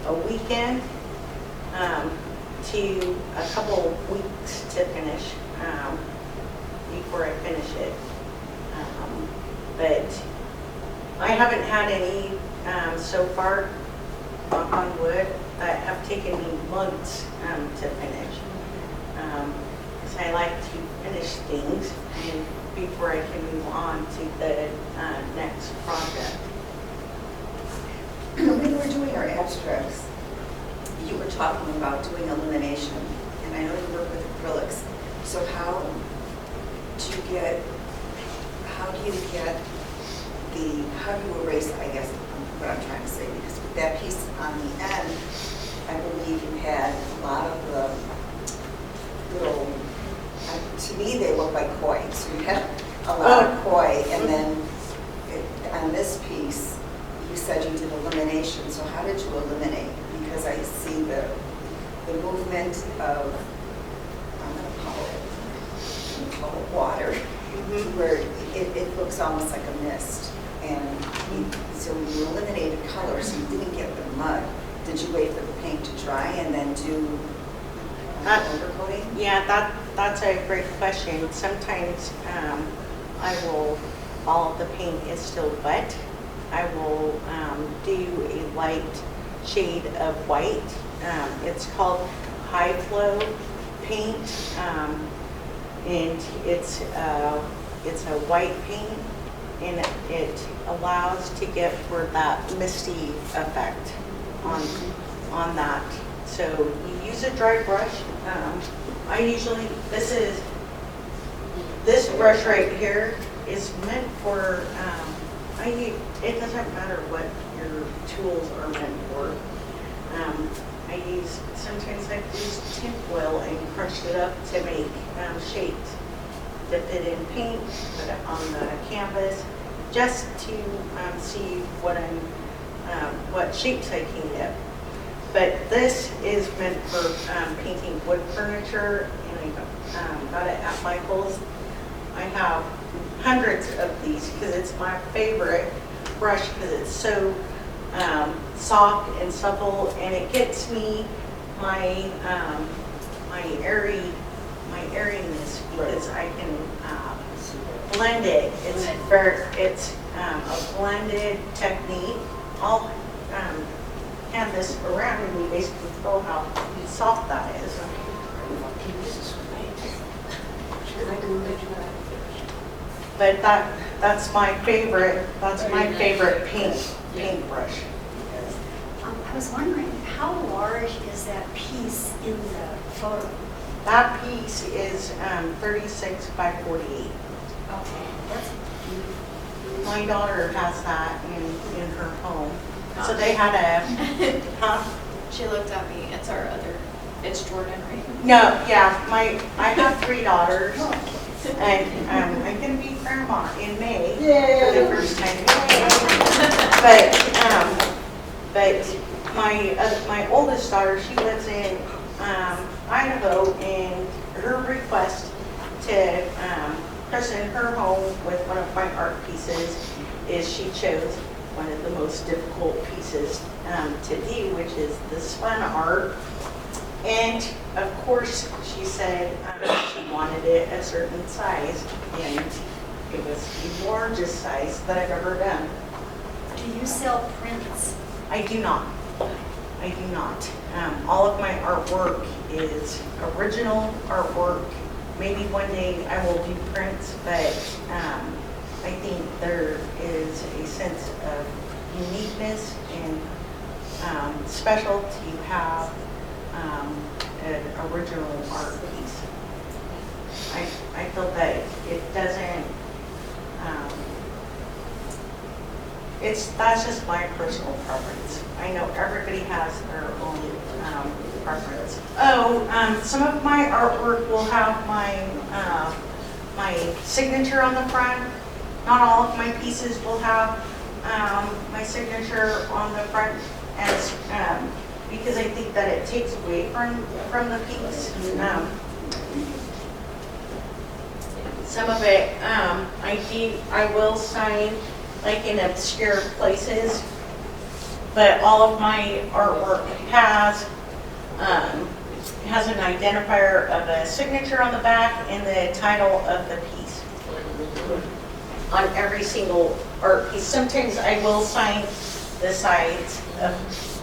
[SPEAKER 2] a weekend to a couple weeks to finish before I finish it. But I haven't had any so far, knock on wood, that have taken me months to finish. Because I like to finish things and before I can move on to the next project.
[SPEAKER 8] When we were doing our abstracts, you were talking about doing elimination, and I know you work with acrylics. So how do you erase, I guess, what I'm trying to say, because with that piece on the end, I believe you had a lot of the little, to me, they look like koi. So you had a lot of koi, and then on this piece, you said you did elimination. So how did you eliminate? Because I see the movement of, I'm going to call it water, where it looks almost like a mist. And so you eliminated colors, you didn't get the mud. Did you wait for the paint to dry and then do overcoating?
[SPEAKER 2] Yeah, that's a great question. Sometimes I will, while the paint is still wet, I will do a light shade of white. It's called high flow paint, and it's a white paint, and it allows to get for that misty effect on that. So you use a dry brush. I usually, this brush right here is meant for, it doesn't matter what your tools are meant for. Sometimes I've used tin foil and crunched it up to make shapes. Dipped it in paint, put it on the canvas, just to see what shapes I can get. But this is meant for painting wood furniture, and I got it at Michael's. I have hundreds of these because it's my favorite brush because it's so soft and supple, and it gets me my airiness because I can blend it. It's a blended technique. I'll canvas around and you basically throw how soft that is. But that's my favorite. That's my favorite paintbrush.
[SPEAKER 5] I was wondering, how large is that piece in the photo?
[SPEAKER 2] That piece is 36 by 48.
[SPEAKER 5] Okay, that's
[SPEAKER 2] my daughter has that in her home. So they had a, huh?
[SPEAKER 5] She looked at me. It's Jordan, right?
[SPEAKER 2] No, yeah, I have 3 daughters, and I'm gonna be grandma in May for the first time. But my oldest daughter, she lives in Idaho, and her request to christen her home with one of my art pieces is she chose one of the most difficult pieces to do, which is the spun art. And of course, she said she wanted it a certain size, and it was the largest size that I've ever done.
[SPEAKER 5] Do you sell prints?
[SPEAKER 2] I do not. I do not. All of my artwork is original artwork. Maybe one day I will do prints, but I think there is a sense of uniqueness and special to have an original art piece. I feel that it doesn't, that's just my personal preference. I know everybody has their own preference. Some of my artwork will have my signature on the front. Not all of my pieces will have my signature on the front, as because I think that it takes away from the piece. Some of it I will sign like in obscure places, but all of my artwork has an identifier of a signature on the back and the title of the piece on every single art piece. Sometimes I will sign the sides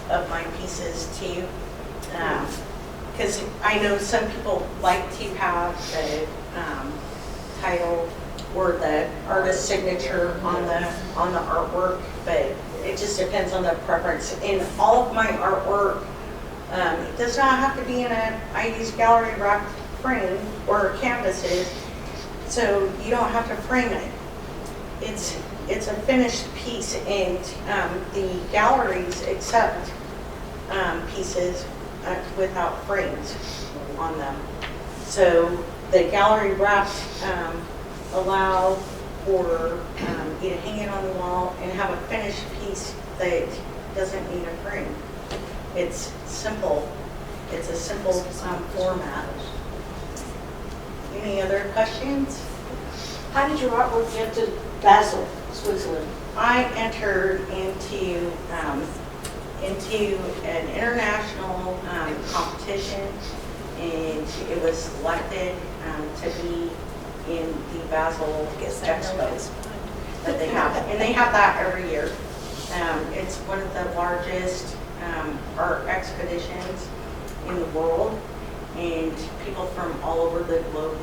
[SPEAKER 2] of my pieces too, because I know some people like to have the title or the artist's signature on the artwork, but it just depends on the preference. In all of my artwork, it does not have to be I use gallery wrapped frame or canvases, so you don't have to frame it. It's a finished piece, and the galleries accept pieces without frames on them. So the gallery wrapped allow for you to hang it on the wall and have a finished piece that doesn't need a frame. It's simple. It's a simple format. Any other questions?
[SPEAKER 1] How did your artwork get to Basel, Switzerland?
[SPEAKER 2] I entered into an international competition, and it was selected to be in the Basel Expo that they have, and they have that every year. It's one of the largest art expeditions in the world, and people from all over the globe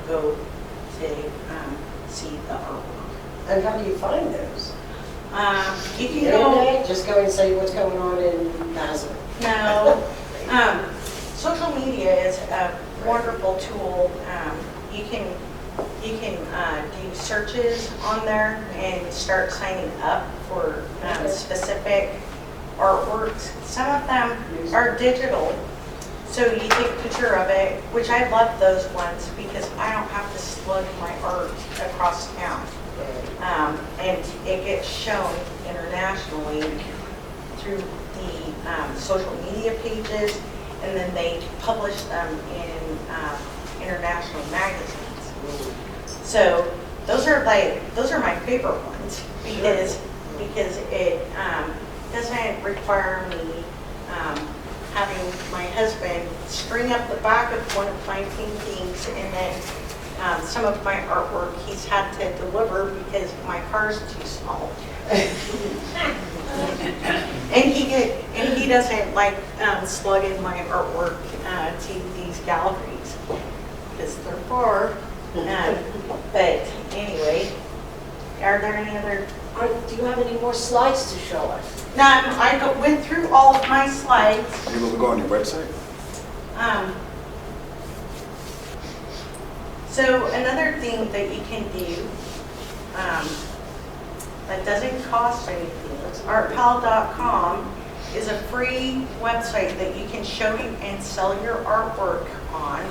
[SPEAKER 2] go to see the artwork.
[SPEAKER 4] And how do you find those?
[SPEAKER 2] You can go.
[SPEAKER 4] Internet? Just go and say what's going on in Basel.
[SPEAKER 2] No. Social media is a wonderful tool. You can do searches on there and start signing up for specific artworks. Some of them are digital, so you take a picture of it, which I love those ones because I don't have to slug my art across town. And it gets shown internationally through the social media pages, and then they publish them in international magazines. So those are my favorite ones because it doesn't require me having my husband string up the back of one of my paintings, and then some of my artwork he's had to deliver because my car's too small. And he doesn't like slugging my artwork to these galleries because they're far. But anyway, are there any other?
[SPEAKER 1] Do you have any more slides to show us?
[SPEAKER 2] No, I went through all of my slides.
[SPEAKER 10] Are you going to go on your website?
[SPEAKER 2] So another thing that you can do that doesn't cost anything. Artpal.com is a free website that you can show you and sell your artwork on.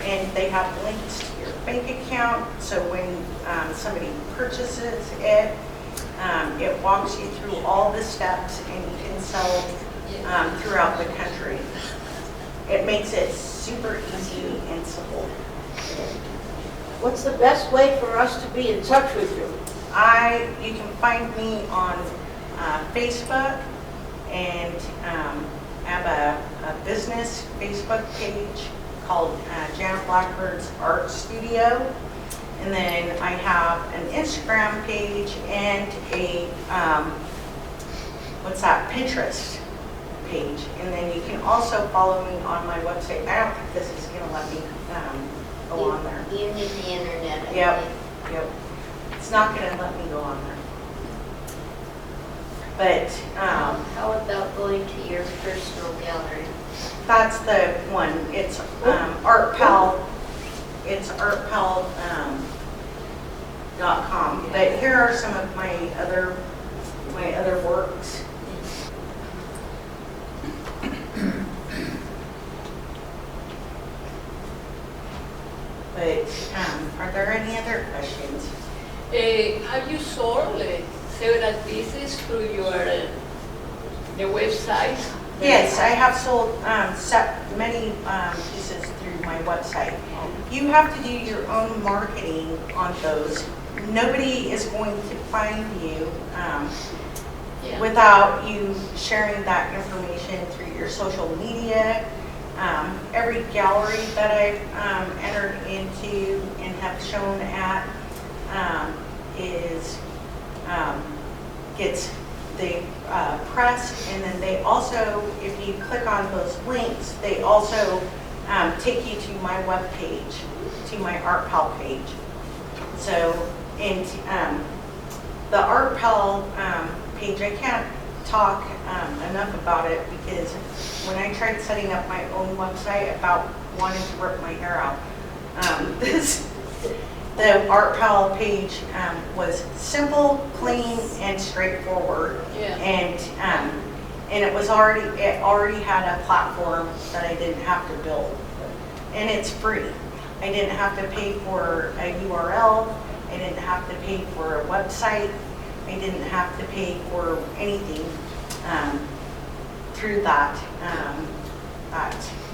[SPEAKER 2] And they have links to your bank account, so when somebody purchases it, it walks you through all the steps and you can sell throughout the country. It makes it super easy and simple.
[SPEAKER 1] What's the best way for us to be in touch with you?
[SPEAKER 2] You can find me on Facebook, and I have a business Facebook page called Janna Blackburn's Art Studio. And then I have an Instagram page and a, Pinterest page. And then you can also follow me on my website. I don't think this is going to let me go on there.
[SPEAKER 10] You need the internet. I
[SPEAKER 2] Yep,
[SPEAKER 10] think.
[SPEAKER 2] yep. It's not going to let me go on there. But
[SPEAKER 10] How about going to your personal gallery?
[SPEAKER 2] that's the one. It's ArtPal. It's artpal.com. But here are some of my other works. But are there any other questions?
[SPEAKER 3] Have you sold several pieces through the website?
[SPEAKER 2] Yes, I have sold many pieces through my website. You have to do your own marketing on those. Nobody is going to find you without you sharing that information through your social media. Every gallery that I've entered into and have shown at gets the press, and then they also, if you click on those links, they also take you to my web page, to my ArtPal page. So, and the ArtPal page, I can't talk enough about it, because when I tried setting up my own website about wanting to rip my hair out, the ArtPal page was simple, clean, and straightforward.
[SPEAKER 3] Yeah.
[SPEAKER 2] And it already had a platform that I didn't have to build, and it's free. I didn't have to pay for a URL. I didn't have to pay for a website. I didn't have to pay for anything through that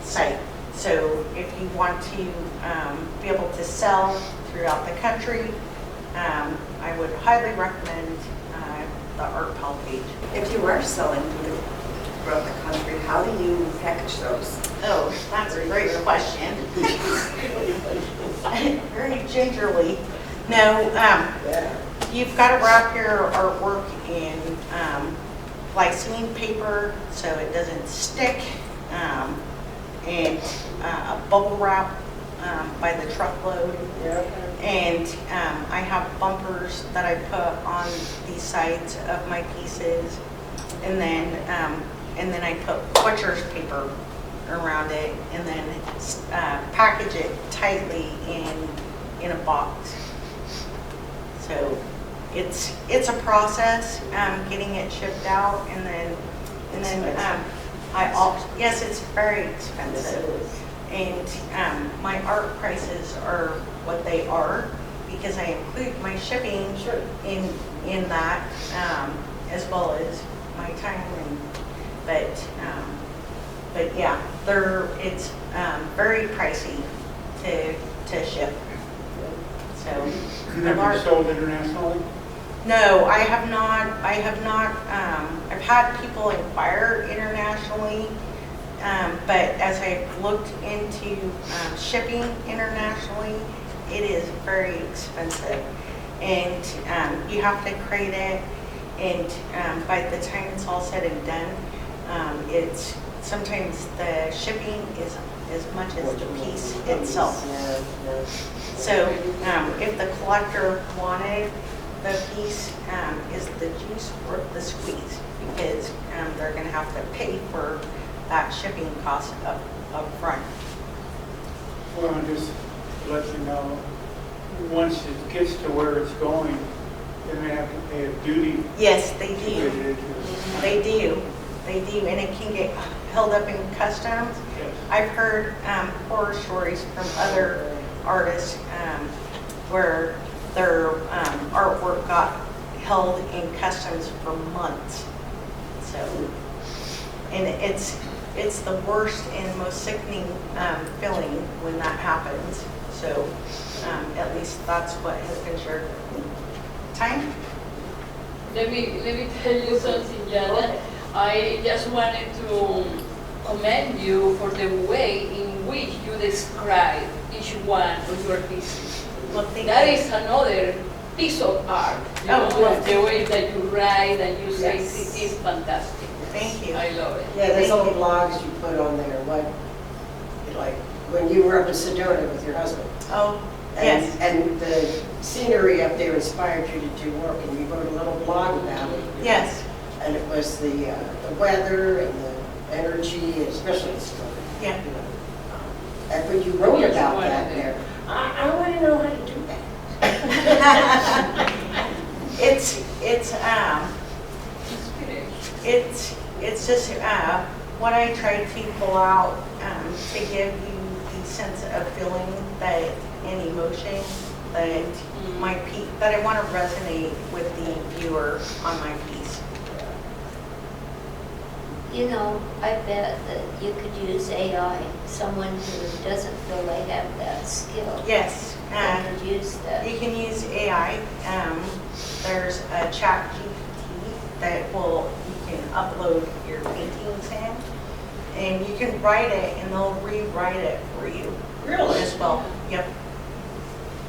[SPEAKER 2] site. So if you want to be able to sell throughout the country, I would highly recommend the ArtPal page.
[SPEAKER 8] If you are selling throughout the country, how do you package those?
[SPEAKER 2] Oh, that's a great question. Very gingerly. No, you've got to wrap your artwork in glycine paper so it doesn't stick, and bubble wrap by the truckload. And I have bumpers that I put on the sides of my pieces, and then I put butcher's paper around it, and then package it tightly in a box. So it's a process getting it shipped out, and then yes, it's very expensive. And my art prices are what they are because I include my shipping in that, as well as my time. But yeah, it's very pricey to ship. So
[SPEAKER 6] Have you sold internationally?
[SPEAKER 2] no, I have not. I've had people inquire internationally. But as I've looked into shipping internationally, it is very expensive. And you have to crate it, and by the time it's all said and done, it's sometimes the shipping is as much as the piece itself. So if the collector wanted the piece, is the juice worth the squeeze? Because they're going to have to pay for that shipping cost up front.
[SPEAKER 6] Well, just to let you know, once it gets to where it's going, Then they have to pay a duty
[SPEAKER 2] Yes, they
[SPEAKER 6] to
[SPEAKER 2] do.
[SPEAKER 6] get it into the...
[SPEAKER 2] They do. They do, and it can get held up in customs.
[SPEAKER 6] Yes.
[SPEAKER 2] I've heard horror stories from other artists where their artwork got held in customs for months. So, and it's the worst and most sickening feeling when that happens. So, at least that's what has been shared. Time?
[SPEAKER 3] Let me tell you something, Janna. I just wanted to commend you for the way in which you describe each one of your pieces.
[SPEAKER 2] Well, thank
[SPEAKER 3] That
[SPEAKER 2] you.
[SPEAKER 3] is another piece of art. You
[SPEAKER 2] Oh,
[SPEAKER 3] know,
[SPEAKER 2] yes.
[SPEAKER 3] the way that you write and you say
[SPEAKER 4] Yes.
[SPEAKER 3] it is fantastic.
[SPEAKER 2] Thank you.
[SPEAKER 3] I love it.
[SPEAKER 4] Yeah, those
[SPEAKER 2] Thank
[SPEAKER 4] little
[SPEAKER 2] you.
[SPEAKER 4] blogs you put on there, like, when you were up in Sedona with your husband.
[SPEAKER 2] Oh,
[SPEAKER 4] And-
[SPEAKER 2] yes.
[SPEAKER 4] And the scenery up there inspired you to do work, and you wrote a little blog about it.
[SPEAKER 2] Yes.
[SPEAKER 4] And it was the weather and the energy, especially the storm.
[SPEAKER 2] Yeah.
[SPEAKER 4] You know. And when you wrote
[SPEAKER 3] Yes,
[SPEAKER 4] about
[SPEAKER 3] one
[SPEAKER 4] that
[SPEAKER 3] of them.
[SPEAKER 4] there, I want to know how to do that.
[SPEAKER 2] It's just what I try to pull out to give you the sense of feeling that and emotion that that I want to resonate with the viewer on my piece.
[SPEAKER 10] You know, I bet that you could use AI, someone who doesn't feel they have that skill.
[SPEAKER 2] Yes.
[SPEAKER 10] They could use that.
[SPEAKER 2] You can use AI. There's a chat GPT that you can upload your paintings in, and you can write it, and they'll rewrite it for you.
[SPEAKER 4] Really?
[SPEAKER 2] As well. Yep.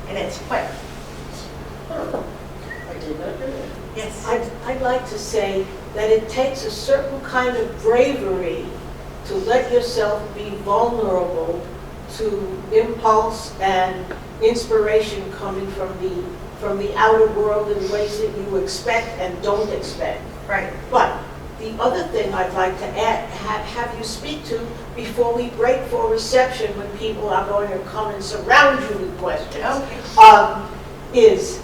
[SPEAKER 2] And it's quick.
[SPEAKER 4] I did not do that.
[SPEAKER 2] Yes.
[SPEAKER 1] I'd like to say that it takes a certain kind of bravery to let yourself be vulnerable to impulse and inspiration coming from the outer world in ways that you expect and don't expect.
[SPEAKER 2] Right.
[SPEAKER 1] But the other thing I'd like to have you speak to before we break for reception, when people are going to come and surround you with questions,
[SPEAKER 2] Okay.
[SPEAKER 1] is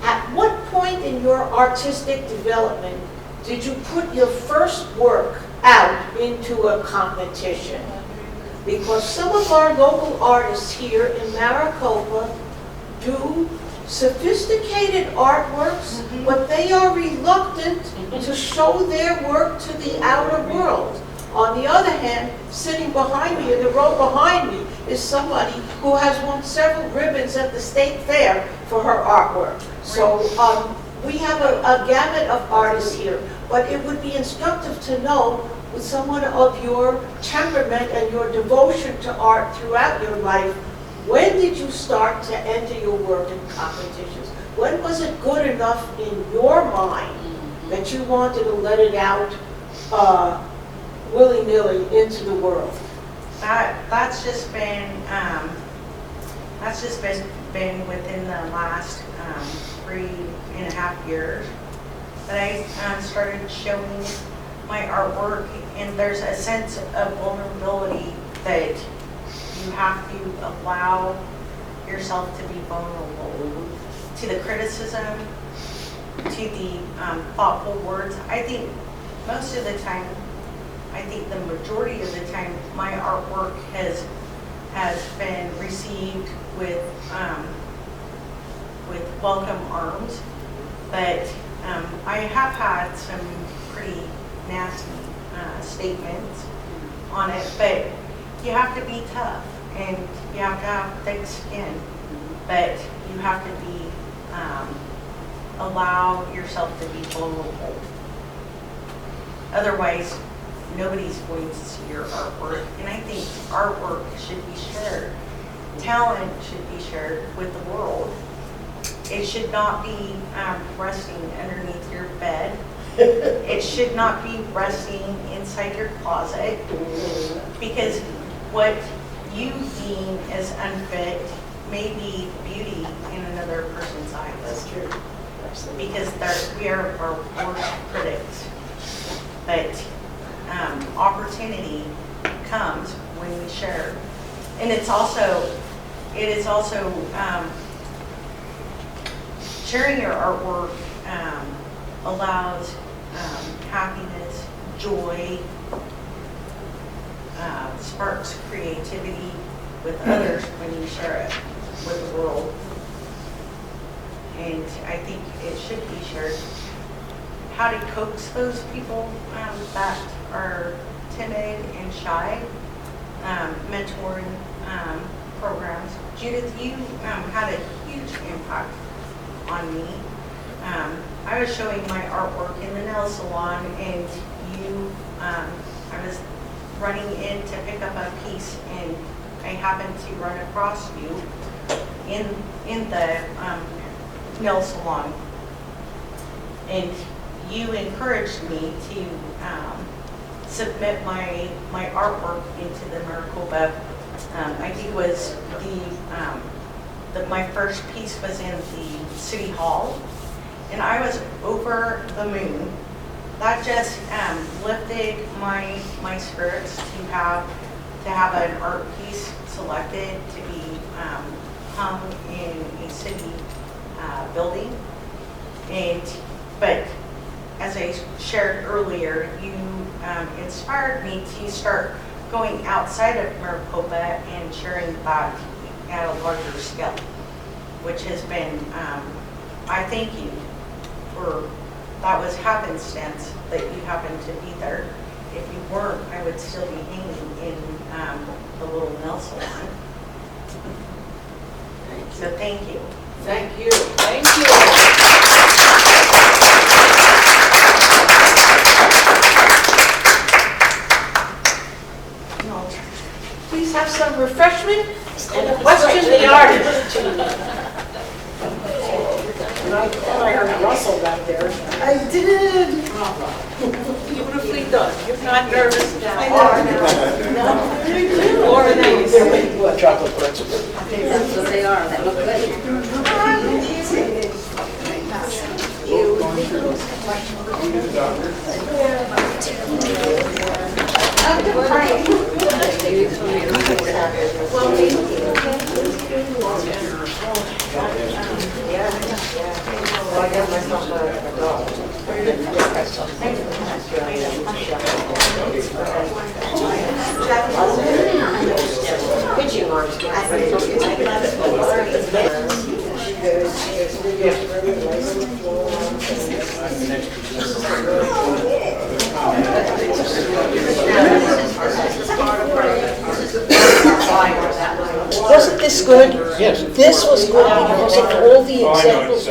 [SPEAKER 1] at what point in your artistic development did you put your first work out into a competition? Because some of our local artists here in Maricopa do sophisticated artworks, but they are reluctant to show their work to the outer world. On the other hand, sitting behind me, in the row behind me, is somebody who has won several ribbons at the state fair for her artwork. So we have a gamut of artists here, but it would be instructive to know, with someone of your temperament and your devotion to art throughout your life, when did you start to enter your work in competitions? When was it good enough in your mind that you wanted to let it out willy-nilly into the world?
[SPEAKER 2] That's just been within the last 3.5 years that I started showing my artwork, and there's a sense of vulnerability that you have to allow yourself to be vulnerable to the criticism, to the thoughtful words. I think most of the time, I think the majority of the time, my artwork has been received with welcome arms, but I have had some pretty nasty statements on it, but you have to be tough and you have to have thick skin, but you have to be allow yourself to be vulnerable. Otherwise, nobody's going to see your artwork, and I think artwork should be shared. Talent should be shared with the world. It should not be resting underneath your bed. It should not be resting inside your closet, because what you deem as unfit may be beauty in another person's eyes.
[SPEAKER 4] That's true. Absolutely.
[SPEAKER 2] Because we are our worst critics. But opportunity comes when we share, and it is also sharing your artwork allows happiness, joy, sparks creativity with others when you share it with the world. And I think it should be shared. How to coax those people that are timid and shy, mentoring programs. Judith, you had a huge impact on me. I was showing my artwork in the nail salon, and I was running in to pick up a piece, and I happened to run across you in the nail salon, and you encouraged me to submit my artwork into the Maricopa. I think it was my first piece was in the City Hall, and I was over the moon. That just lifted my spirits to have an art piece selected to be hung in a city building. But as I shared earlier, you inspired me to start going outside of Maricopa and sharing that at a larger scale, which has been, I thank you for, that was happenstance that you happened to be there. If you weren't, I would still be hanging in the little nail salon. So thank you.
[SPEAKER 1] Thank you.
[SPEAKER 3] Thank you.
[SPEAKER 1] Please have some refreshment and question the artist.
[SPEAKER 4] And I thought I heard Russell back there.
[SPEAKER 1] I did. Beautifully done. You're not nervous now.
[SPEAKER 4] I know.
[SPEAKER 1] Or an ace.
[SPEAKER 7] Chocolate pretzel.
[SPEAKER 10] That's what they are, they look good.
[SPEAKER 4] Well, I got myself a dog. Pitching marks.
[SPEAKER 1] Wasn't this good?
[SPEAKER 7] Yes.
[SPEAKER 1] This was good because of all the examples.